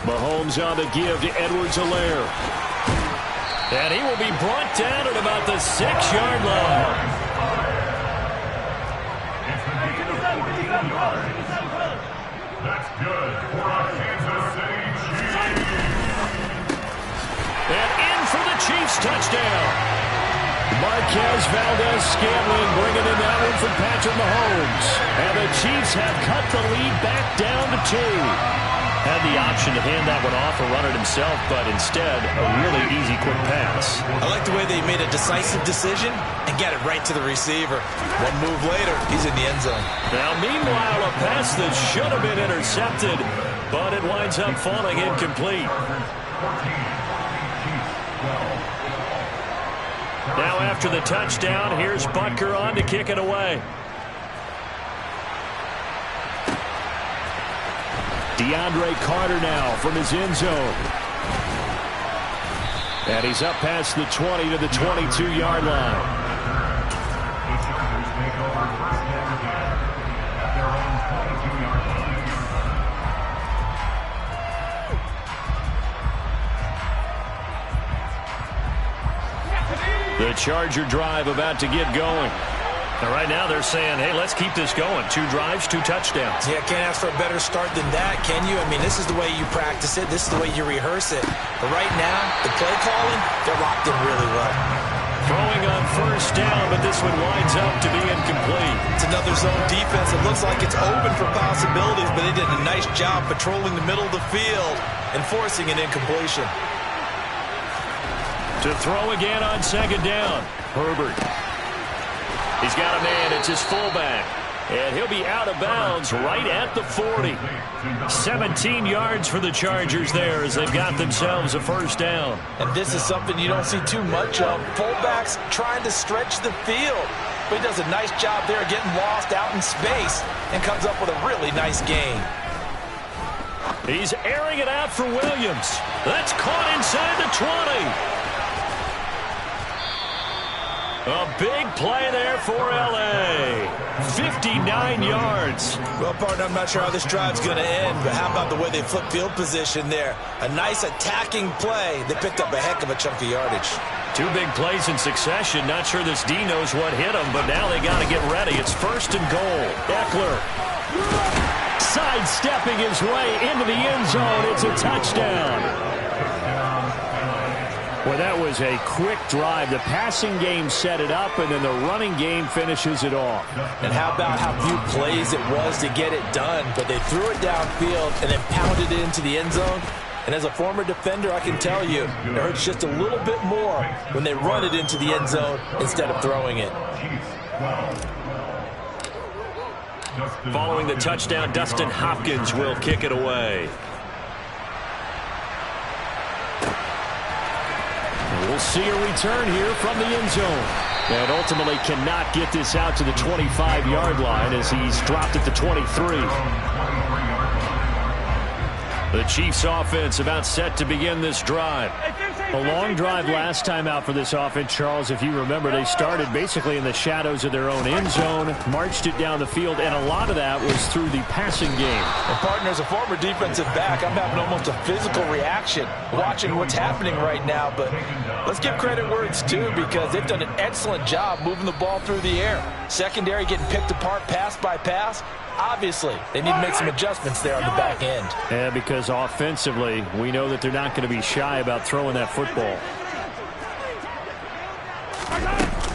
Mahomes on the give to Edwards-Helaire. And he will be brought down at about the 6-yard line. That's good for a Kansas City Chiefs. And in for the Chiefs touchdown. Marquez Valdez-Scantling bringing in that one from Patrick Mahomes. And the Chiefs have cut the lead back down to 2. Had the option to hand that one off or run it himself, but instead, a really easy, quick pass. I like the way they made a decisive decision and got it right to the receiver. One move later, he's in the end zone. Now, meanwhile, a pass that should have been intercepted, but it winds up falling incomplete. Now, after the touchdown, here's Butker on to kick it away. DeAndre Carter now from his end zone. And he's up past the 20 to the 22-yard line. The Chargers take over 1st down again at their own 22-yard line. The Charger drive about to get going. And right now they're saying, hey, let's keep this going. 2 drives, 2 touchdowns. Yeah, can't ask for a better start than that, can you? I mean, this is the way you practice it. This is the way you rehearse it. But right now, the play calling, they're locked in really well. Throwing on 1st down, but this one winds up to be incomplete. It's another zone defense. It looks like it's open for possibilities, but they did a nice job patrolling the middle of the field and forcing an incompletion. To throw again on 2nd down. Herbert. He's got a man. It's his fullback. And he'll be out of bounds right at the 40. 17 yards for the Chargers there as they've got themselves a 1st down. And this is something you don't see too much of. Fullbacks trying to stretch the field. But he does a nice job there getting lost out in space and comes up with a really nice gain. He's airing it out for Williams. That's caught inside the 20. A big play there for L.A. 59 yards. Well, partner, I'm not sure how this drive's going to end, but how about the way they flip field position there? A nice attacking play. They picked up a heck of a chunk of yardage. 2 big plays in succession. Not sure this D knows what hit him, but now they got to get ready. It's 1st and goal. Eckler sidestepping his way into the end zone. It's a touchdown. Well, that was a quick drive. The passing game set it up, and then the running game finishes it off. And how about how few plays it was to get it done, but they threw it downfield and then pounded it into the end zone. And as a former defender, I can tell you, it hurts just a little bit more when they run it into the end zone instead of throwing it. Following the touchdown, Dustin Hopkins will kick it away. We'll see a return here from the end zone. And ultimately cannot get this out to the 25-yard line as he's dropped at the 23. The Chiefs offense about set to begin this drive. A long drive last time out for this offense, Charles. If you remember, they started basically in the shadows of their own end zone, marched it down the field, and a lot of that was through the passing game. And partner, as a former defensive back, I'm having almost a physical reaction watching what's happening right now. But let's give credit where it's due, because they've done an excellent job moving the ball through the air. Secondary getting picked apart pass by pass. Obviously, they need to make some adjustments there on the back end. Yeah, because offensively, we know that they're not going to be shy about throwing that football.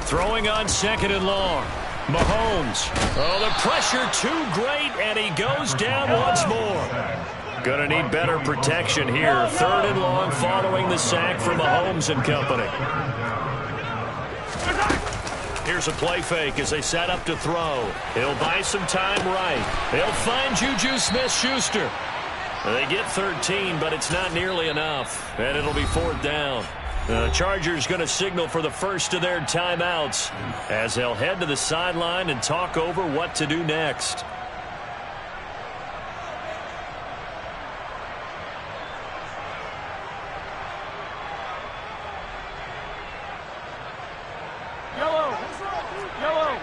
Throwing on 2nd and long. Mahomes. Oh, the pressure too great, and he goes down once more. Going to need better protection here. 3rd and long following the sack from Mahomes and company. Here's a play fake as they set up to throw. He'll buy some time right. They'll find Juju Smith-Schuster. They get 13, but it's not nearly enough, and it'll be 4th down. The Chargers going to signal for the first of their timeouts as they'll head to the sideline and talk over what to do next. Yellow. Yellow.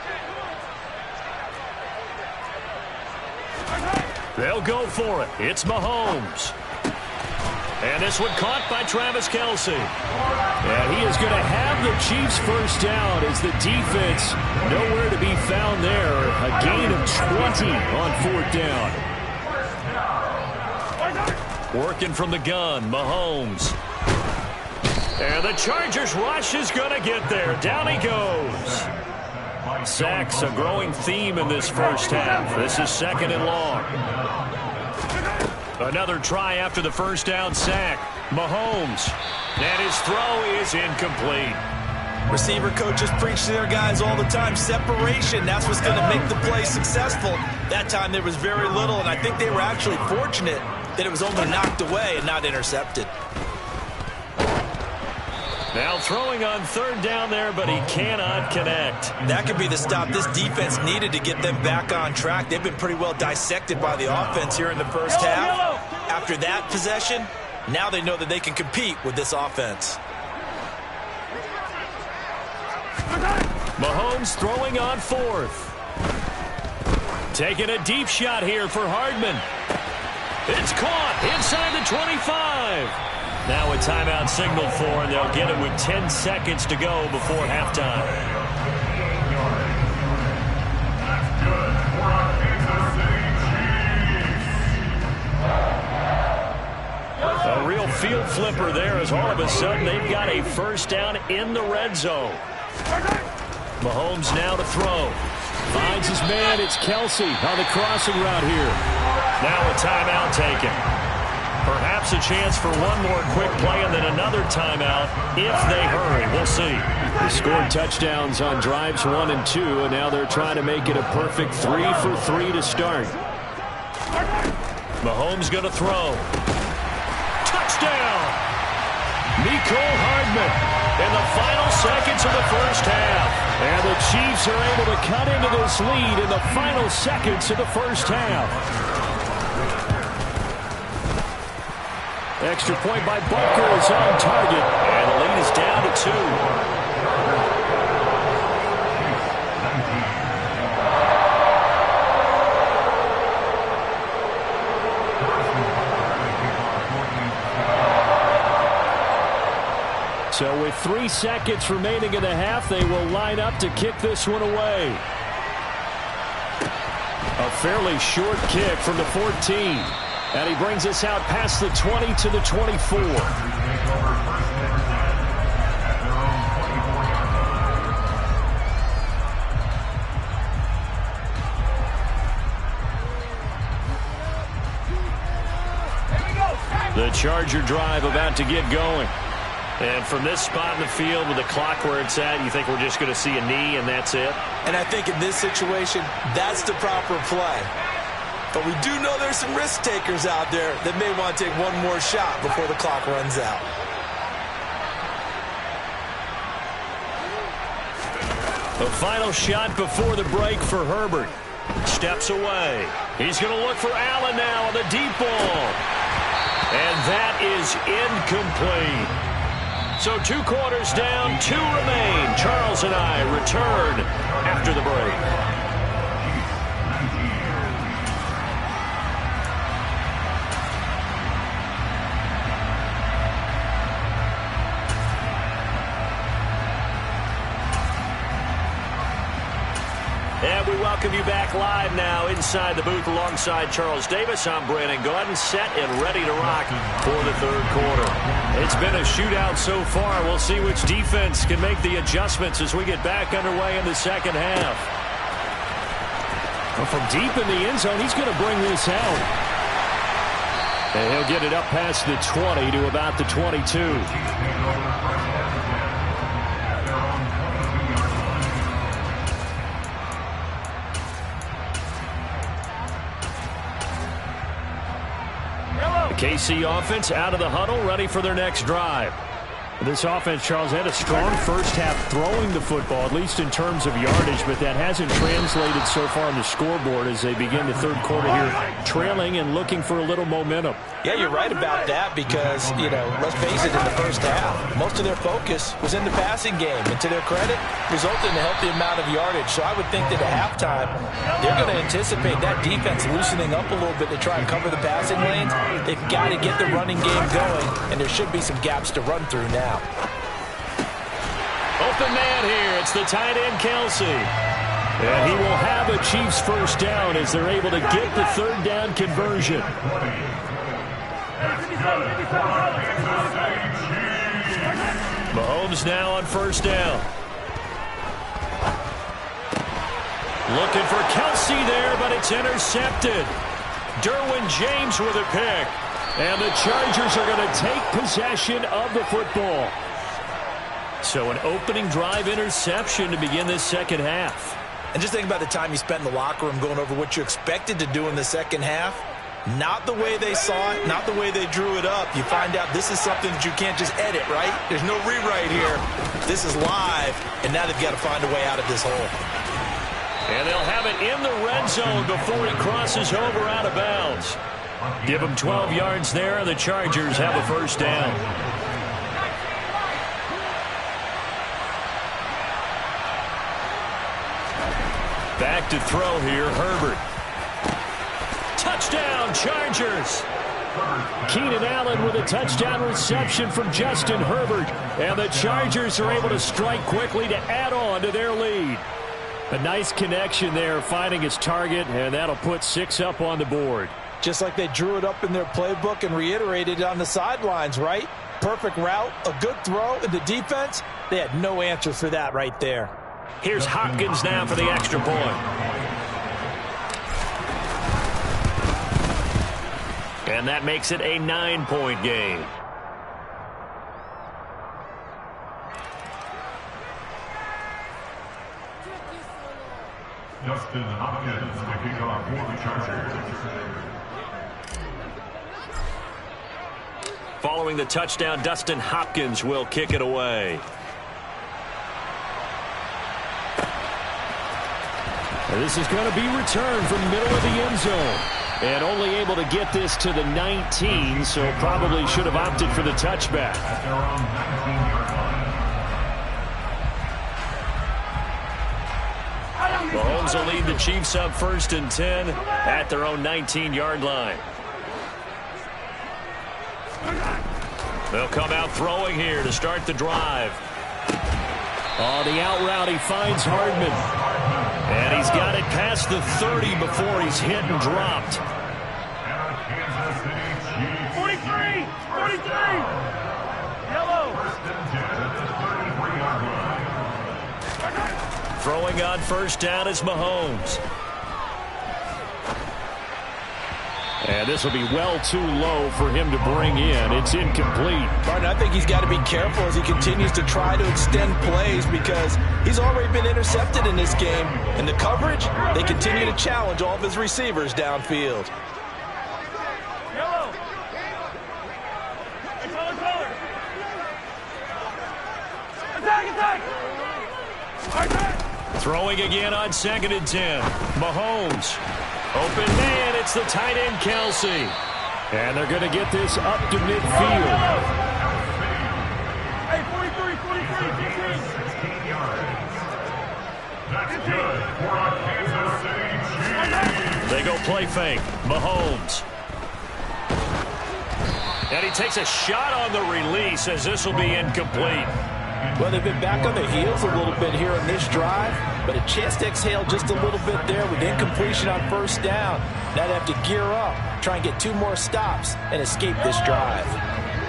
They'll go for it. It's Mahomes. And this one caught by Travis Kelce. And he is going to have the Chiefs first down as the defense nowhere to be found there. A gain of 20 on 4th down. Working from the gun, Mahomes. And the Chargers rush is going to get there. Down he goes. Sacks a growing theme in this first half. This is 2nd and long. Another try after the first down sack. Mahomes. And his throw is incomplete. Receiver coaches preach to their guys all the time. Separation, that's what's going to make the play successful. That time there was very little, and I think they were actually fortunate that it was only knocked away and not intercepted. Now throwing on 3rd down there, but he cannot connect. That could be the stop this defense needed to get them back on track. They've been pretty well dissected by the offense here in the first half. After that possession, now they know that they can compete with this offense. Mahomes throwing on 4th. Taking a deep shot here for Hardman. It's caught inside the 25. Now a timeout signaled for, and they'll get it with 10 seconds to go before halftime. A real field flipper there as all of a sudden they've got a first down in the red zone. Mahomes now to throw. Finds his man. It's Kelce on the crossing route here. Now a timeout taken. Perhaps a chance for one more quick play and then another timeout if they hurry. We'll see. They scored touchdowns on drives 1 and 2, and now they're trying to make it a perfect 3 for 3 to start. Mahomes going to throw. Touchdown! Mecole Hardman in the final seconds of the first half. And the Chiefs are able to cut into this lead in the final seconds of the first half. Extra point by Butker is on target, and the lead is down to 2. So with 3 seconds remaining in the half, they will line up to kick this one away. A fairly short kick from the 14. And he brings us out past the 20 to the 24. The Charger drive about to get going. And from this spot in the field with the clock where it's at, you think we're just going to see a knee and that's it? And I think in this situation, that's the proper play. But we do know there's some risk takers out there that may want to take one more shot before the clock runs out. The final shot before the break for Herbert. Steps away. He's going to look for Allen now on the deep ball. And that is incomplete. So 2 quarters down, 2 remain. Charles and I return after the break. And we welcome welcome you back live now inside the booth alongside Charles Davis. I'm Brandon Gordon, set and ready to rock for the third quarter. It's been a shootout so far. We'll see which defense can make the adjustments as we get back underway in the second half. Well, from deep in the end zone, he's going to bring this out. And he'll get it up past the 20 to about the 22. KC offense out of the huddle, ready for their next drive. This offense, Charles, had a strong first half throwing the football, at least in terms of yardage, but that hasn't translated so far on the scoreboard as they begin the third quarter here, trailing and looking for a little momentum. Yeah, you're right about that because, let's face it, in the first half, most of their focus was in the passing game. And to their credit, resulted in a healthy amount of yardage. So I would think that at halftime, they're going to anticipate that defense loosening up a little bit to try and cover the passing lanes. They've got to get the running game going, and there should be some gaps to run through now. Open man here. It's the tight end, Kelsey. And he will have a Chiefs first down as they're able to get the third down conversion. Mahomes now on first down. Looking for Kelsey there, but it's intercepted. Derwin James with a pick. And the Chargers are going to take possession of the football. So an opening drive interception to begin this second half. And just think about the time you spent in the locker room going over what you expected to do in the second half. Not the way they saw it, not the way they drew it up. You find out this is something that you can't just edit, right? There's no rewrite here. This is live, and now they've got to find a way out of this hole. And they'll have it in the red zone before he crosses over out of bounds. Give him 12 yards there, and the Chargers have a first down. Back to throw here, Herbert. Touchdown, Chargers. Keenan Allen with a touchdown reception from Justin Herbert. And the Chargers are able to strike quickly to add on to their lead. A nice connection there, finding his target, and that'll put 6 up on the board. Just like they drew it up in their playbook and reiterated it on the sidelines, right? Perfect route, a good throw, and the defense, they had no answer for that right there. Here's Hopkins now for the extra point. And that makes it a 9-point game. Justin Hopkins to kick off for the Chargers. Following the touchdown, Dustin Hopkins will kick it away. And this is going to be returned from the middle of the end zone. And only able to get this to the 19, so probably should have opted for the touchback. At their own 19-yard line. Mahomes will lead the Chiefs up 1st and 10 at their own 19-yard line. They'll come out throwing here to start the drive. Oh, the out route, he finds Hardman. And he's got it past the 30 before he's hit and dropped. 43! 43! Yellow! Throwing on first down is Mahomes. And this will be well too low for him to bring in. It's incomplete. Martin, I think he's got to be careful as he continues to try to extend plays because he's already been intercepted in this game. And the coverage, they continue to challenge all of his receivers downfield. Yellow! Color! Attack! Throwing again on 2nd and 10. Mahomes. Open man, it's the tight end, Kelsey. And they're going to get this up to midfield. Hey, 43, 15. 16 yards. That's good for a Kansas City Chiefs. They go play fake. Mahomes. And he takes a shot on the release as this will be incomplete. Well, they've been back on their heels a little bit here in this drive, but a chance to exhale just a little bit there with incompletion on first down. Now they have to gear up, try and get 2 more stops, and escape this drive.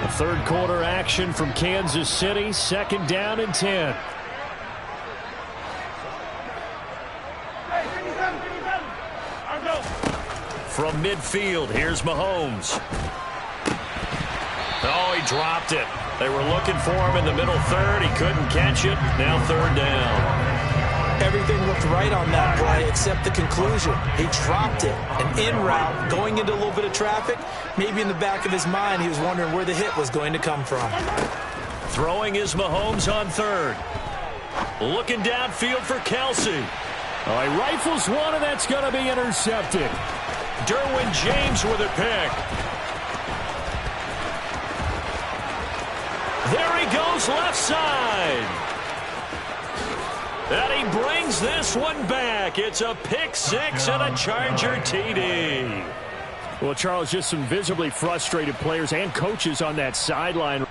A third quarter action from Kansas City, 2nd down and 10. From midfield, here's Mahomes. Oh, he dropped it. They were looking for him in the middle third. He couldn't catch it. Now 3rd down. Everything looked right on that play except the conclusion. He dropped it. An in route, going into a little bit of traffic. Maybe in the back of his mind, he was wondering where the hit was going to come from. Throwing is Mahomes on 3rd. Looking downfield for Kelsey. Oh, he rifles one, and that's going to be intercepted. Derwin James with a pick. There he goes, left side. And he brings this one back. It's a pick 6 and a Charger TD. Well, Charles, just some visibly frustrated players and coaches on that sideline.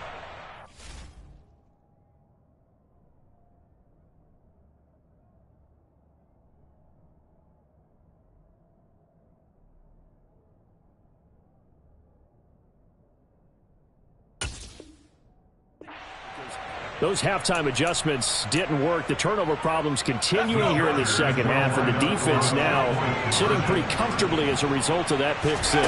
Those halftime adjustments didn't work. The turnover problems continuing here in the second half, and the defense now sitting pretty comfortably as a result of that pick 6.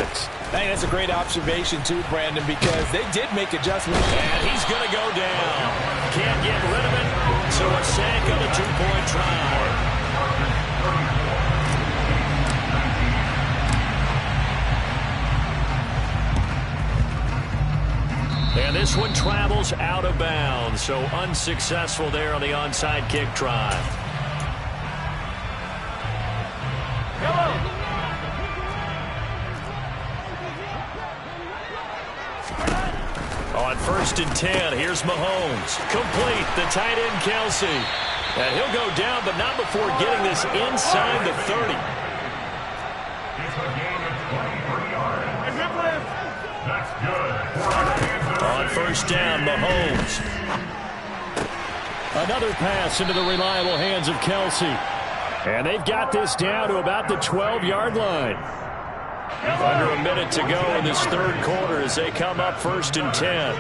Hey, that's a great observation too, Brandon, because they did make adjustments. And he's going to go down. Can't get rid of it, so a sack on a 2-point try. And this one travels out of bounds, so unsuccessful there on the onside kick try. On 1st and 10, here's Mahomes. Complete, the tight end Kelsey. And he'll go down, but not before getting this inside the 30. That's good. On 1st down, Mahomes. Another pass into the reliable hands of Kelsey. And they've got this down to about the 12-yard line. Under a minute to go in this 3rd quarter as they come up 1st and 10.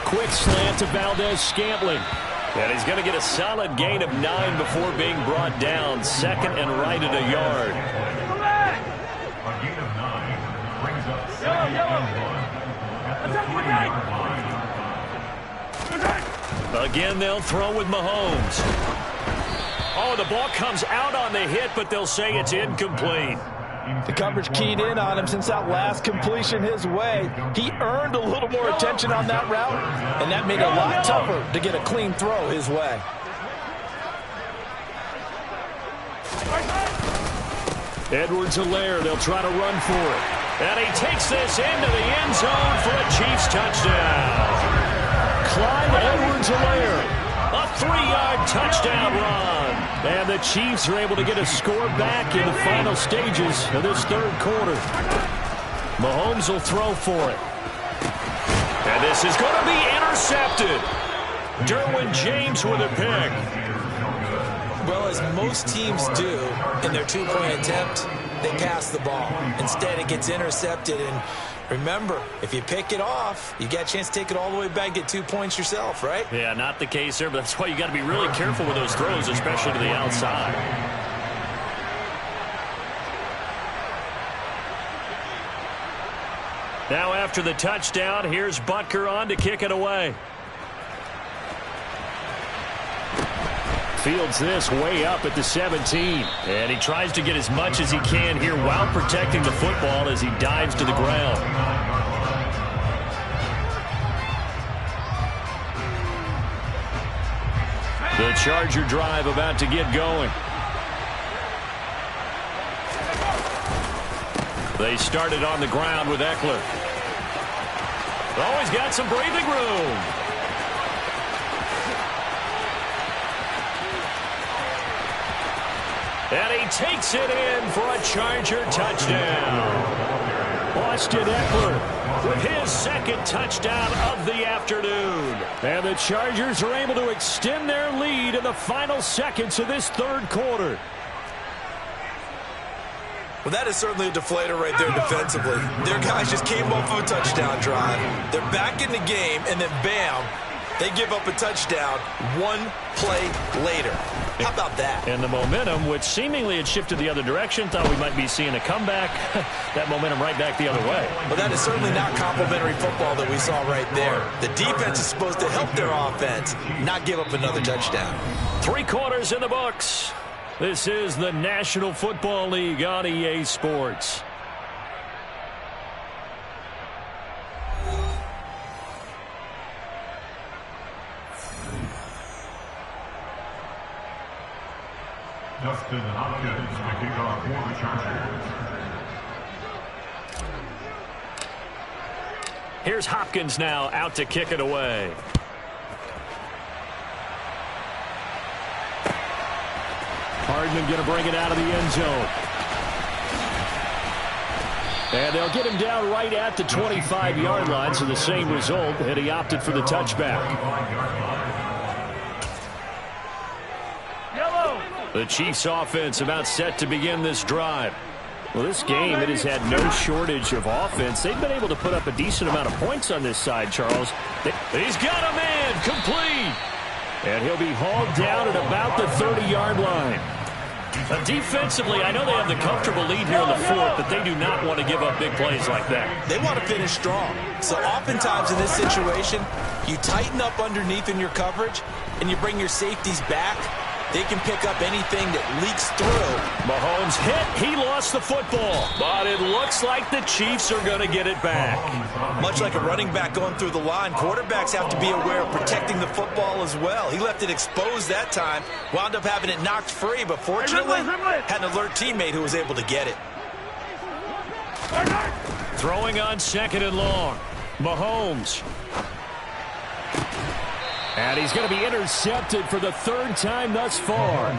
Quick slant to Valdez-Scantling. And he's going to get a solid gain of 9 before being brought down. 2nd and right at a yard. A gain of 9 brings up 2nd and 1 at the 20-yard line. Again, they'll throw with Mahomes. Oh, the ball comes out on the hit, but they'll say it's incomplete. The coverage keyed in on him since that last completion his way. He earned a little more attention on that route, and that made it a lot tougher to get a clean throw his way. Edwards-Helaire, they'll try to run for it. And he takes this into the end zone for a Chiefs touchdown. Clyde Edwards-Helaire, a 3-yard touchdown run. And the Chiefs are able to get a score back in the final stages of this 3rd quarter. Mahomes will throw for it. And this is going to be intercepted. Derwin James with a pick. Well, as most teams do in their 2-point attempt, they pass the ball. Instead, it gets intercepted. And remember, if you pick it off, you get a chance to take it all the way back, get 2 points yourself, right? Yeah, not the case there, but that's why you got to be really careful with those throws, especially to the outside. Now after the touchdown, here's Butker on to kick it away. Fields this way up at the 17. And he tries to get as much as he can here while protecting the football as he dives to the ground. The Charger drive about to get going. They started on the ground with Eckler. Oh, he's got some breathing room. And he takes it in for a Charger touchdown. Boy, Austin Eckler with his second touchdown of the afternoon. And the Chargers are able to extend their lead in the final seconds of this third quarter. Well, that is certainly a deflator right there defensively. Their guys just came off of a touchdown drive. They're back in the game, and then bam, they give up a touchdown one play later. How about that? And the momentum, which seemingly had shifted the other direction, thought we might be seeing a comeback. That momentum right back the other way. Well, that is certainly not complimentary football that we saw right there. The defense is supposed to help their offense, not give up another touchdown. 3 quarters in the books. This is the National Football League on EA Sports. Justin Hopkins to kick off for the Chargers. Here's Hopkins now out to kick it away. Hardman going to bring it out of the end zone. And they'll get him down right at the 25-yard line, so the same result, and he opted for the touchback. The Chiefs offense about set to begin this drive. Well, this game, it has had no shortage of offense. They've been able to put up a decent amount of points on this side, Charles. He's got a man, complete. And he'll be hauled down at about the 30-yard line. Defensively, I know they have the comfortable lead here in the fourth, but they do not want to give up big plays like that. They want to finish strong. So oftentimes in this situation, you tighten up underneath in your coverage, and you bring your safeties back. They can pick up anything that leaks through. Mahomes hit. He lost the football. But it looks like the Chiefs are going to get it back. Much like a running back going through the line, quarterbacks have to be aware of protecting the football as well. He left it exposed that time, wound up having it knocked free, but fortunately had an alert teammate who was able to get it. Throwing on 2nd and long. Mahomes. And he's going to be intercepted for the 3rd time thus far.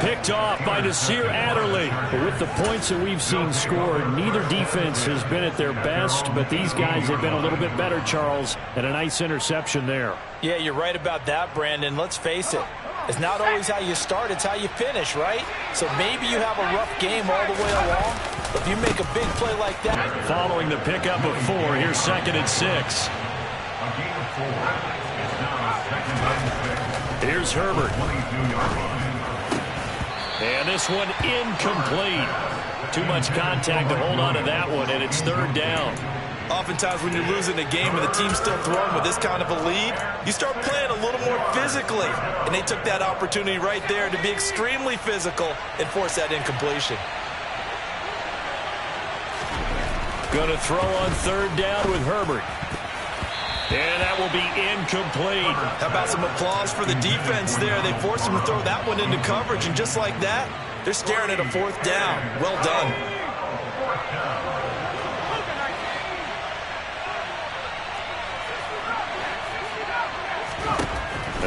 Picked off by Nasir Adderley. But with the points that we've seen scored, neither defense has been at their best, but these guys have been a little bit better, Charles, and a nice interception there. Yeah, you're right about that, Brandon. Let's face it. It's not always how you start, it's how you finish, right? So maybe you have a rough game all the way along, but if you make a big play like that. Following the pickup of 4, here's 2nd and 6. Here's Herbert. And this one incomplete. Too much contact to hold on to that one, and it's 3rd down. Oftentimes when you're losing a game and the team's still throwing with this kind of a lead, you start playing a little more physically. And they took that opportunity right there to be extremely physical and force that incompletion. Going to throw on 3rd down with Herbert. And that will be incomplete. How about some applause for the defense there? They forced him to throw that one into coverage, and just like that, they're staring at a 4th down. Well done.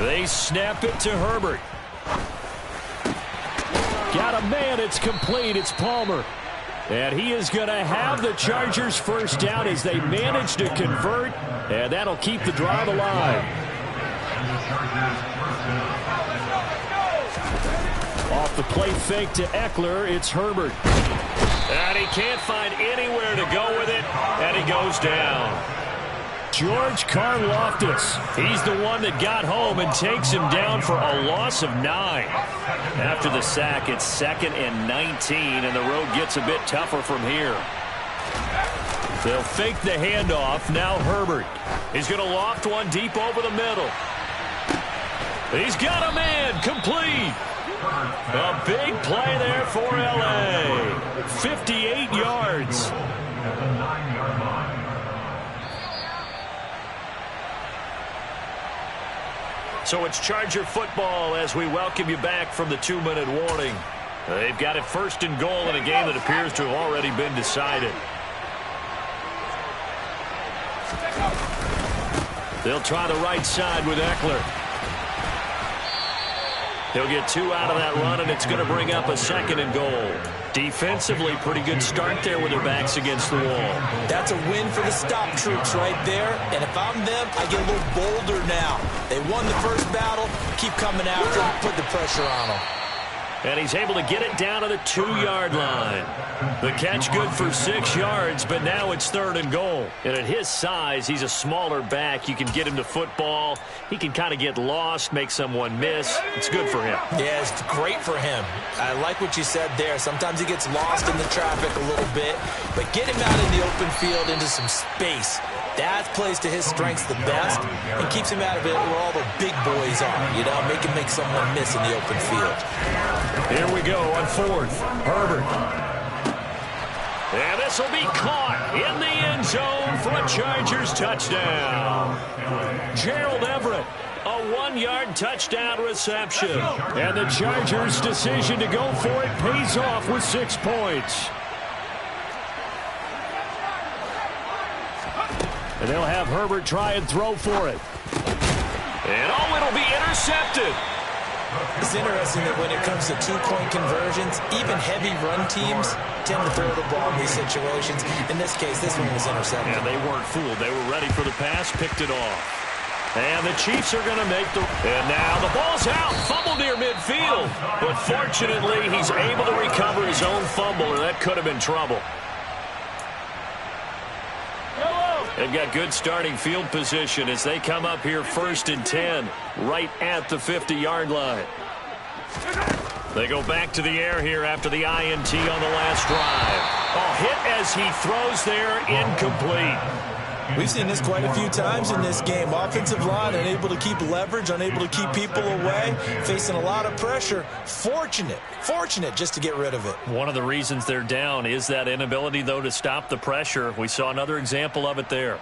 They snap it to Herbert. Got a man. It's complete. It's Palmer. And he is going to have the Chargers 1st down as they manage to convert. And that'll keep the drive alive. Off the play fake to Eckler, it's Herbert. And he can't find anywhere to go with it. And he goes down. George Karlaftis, he's the one that got home and takes him down for a loss of 9. After the sack, it's 2nd and 19, and the road gets a bit tougher from here. They'll fake the handoff. Now Herbert. He's going to loft one deep over the middle. He's got a man. Complete. A big play there for L.A. 58 yards. At the 9-yard line. So it's Charger football as we welcome you back from the 2-minute warning. They've got it 1st and goal in a game that appears to have already been decided. They'll try the right side with Eckler. He'll get 2 out of that run, and it's going to bring up a 2nd and goal. Defensively, pretty good start there with their backs against the wall. That's a win for the stop troops right there. And if I'm them, I get a little bolder now. They won the first battle. Keep coming after them. Put the pressure on them. And he's able to get it down to the 2-yard line. The catch good for 6 yards, but now it's 3rd and goal. And at his size, he's a smaller back. You can get him to football. He can kind of get lost, make someone miss. It's good for him. Yeah, it's great for him. I like what you said there. Sometimes he gets lost in the traffic a little bit, but get him out in the open field into some space. That plays to his strengths the best and keeps him out of it where all the big boys are. You know, make him make someone miss in the open field. Here we go on 4th. Herbert. And this will be caught in the end zone for a Chargers touchdown. Gerald Everett, a 1-yard touchdown reception. And the Chargers' decision to go for it pays off with 6 points. And they'll have Herbert try and throw for it. And it'll be intercepted. It's interesting that when it comes to 2-point conversions, even heavy run teams tend to throw the ball in these situations. In this case, this one was intercepted. And they weren't fooled. They were ready for the pass, picked it off. And the Chiefs are going to make the... And now the ball's out. Fumble near midfield. But fortunately, he's able to recover his own fumble, or that could have been trouble. They've got good starting field position as they come up here 1st and 10, right at the 50-yard line. They go back to the air here after the INT on the last drive. A hit as he throws there, incomplete. We've seen this quite a few times in this game. Offensive line unable to keep leverage, unable to keep people away, facing a lot of pressure. Fortunate just to get rid of it. One of the reasons they're down is that inability, though, to stop the pressure. We saw another example of it there.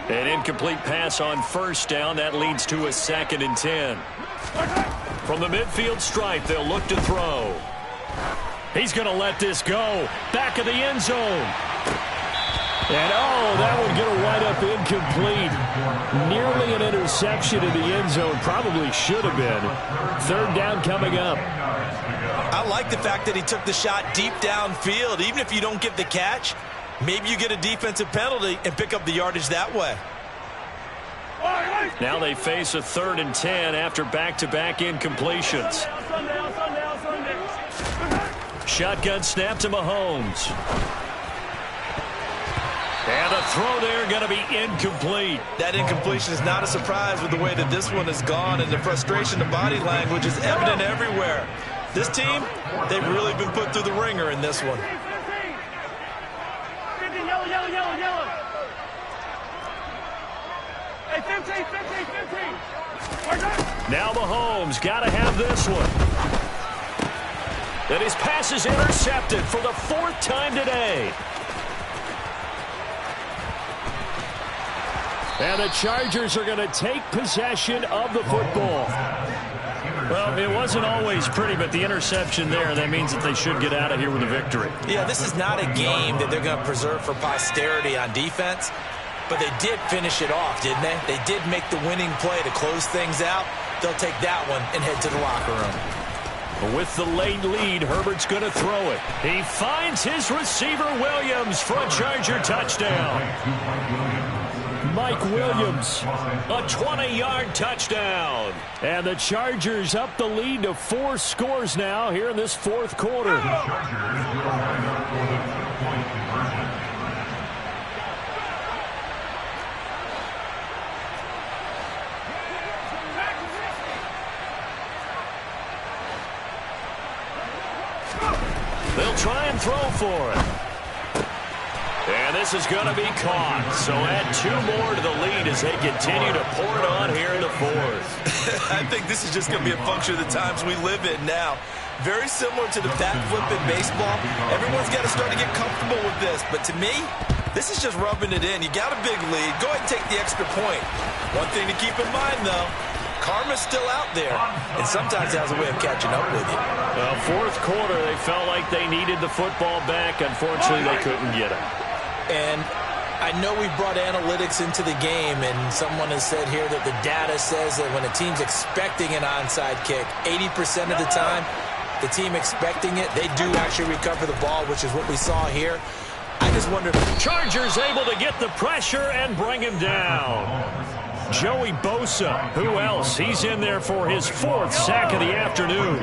An incomplete pass on 1st down. That leads to a 2nd and 10. From the midfield stripe, they'll look to throw. He's going to let this go. Back of the end zone. And, that one going to wind up incomplete. Nearly an interception in the end zone. Probably should have been. 3rd down coming up. I like the fact that he took the shot deep downfield. Even if you don't get the catch, maybe you get a defensive penalty and pick up the yardage that way. Now they face a 3rd and 10 after back-to-back incompletions. Shotgun snap to Mahomes. And the throw there going to be incomplete. That incompletion is not a surprise with the way that this one has gone, and the frustration, the body language is evident everywhere. This team, they've really been put through the ringer in this one. Yellow. Hey, 15. Now Mahomes got to have this one. And his pass is intercepted for the 4th time today. And the Chargers are going to take possession of the football. Well, it wasn't always pretty, but the interception there, that means that they should get out of here with a victory. Yeah, this is not a game that they're going to preserve for posterity on defense, but they did finish it off, didn't they? They did make the winning play to close things out. They'll take that one and head to the locker room. With the late lead, Herbert's going to throw it. He finds his receiver, Williams, for a Charger touchdown. Mike Williams, a 20-yard touchdown. And the Chargers up the lead to 4 scores now here in this 4th quarter. They'll try and throw for it. And this is going to be caught. So add 2 more to the lead as they continue to pour it on here in the 4th. I think this is just going to be a function of the times we live in now. Very similar to the bat flip in baseball. Everyone's got to start to get comfortable with this. But to me, This is just rubbing it in. You got a big lead. Go ahead and take the extra point. One thing to keep in mind, though, karma's still out there, and sometimes it has a way of catching up with you. Well, fourth quarter, they felt like they needed the football back. Unfortunately, they couldn't get it. And I know we brought analytics into the game, and someone has said here that the data says that when a team's expecting an onside kick, 80% of the time, the team expecting it, they do actually recover the ball, which is what we saw here. I just wonder. Chargers able to get the pressure and bring him down. Joey Bosa, who else? He's in there for his 4th sack of the afternoon.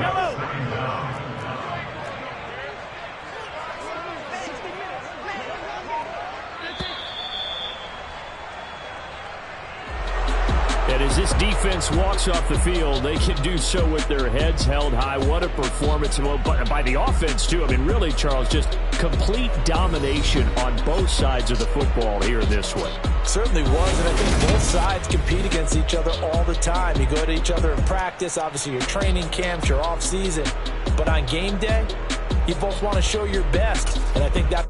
And as this defense walks off the field, they can do so with their heads held high. What a performance by the offense, too. I mean, really, Charles, just complete domination on both sides of the football here in this one. Certainly was, and I think both sides compete against each other all the time. You go to each other in practice, obviously your training camps, your off season, but on game day, you both want to show your best, and I think that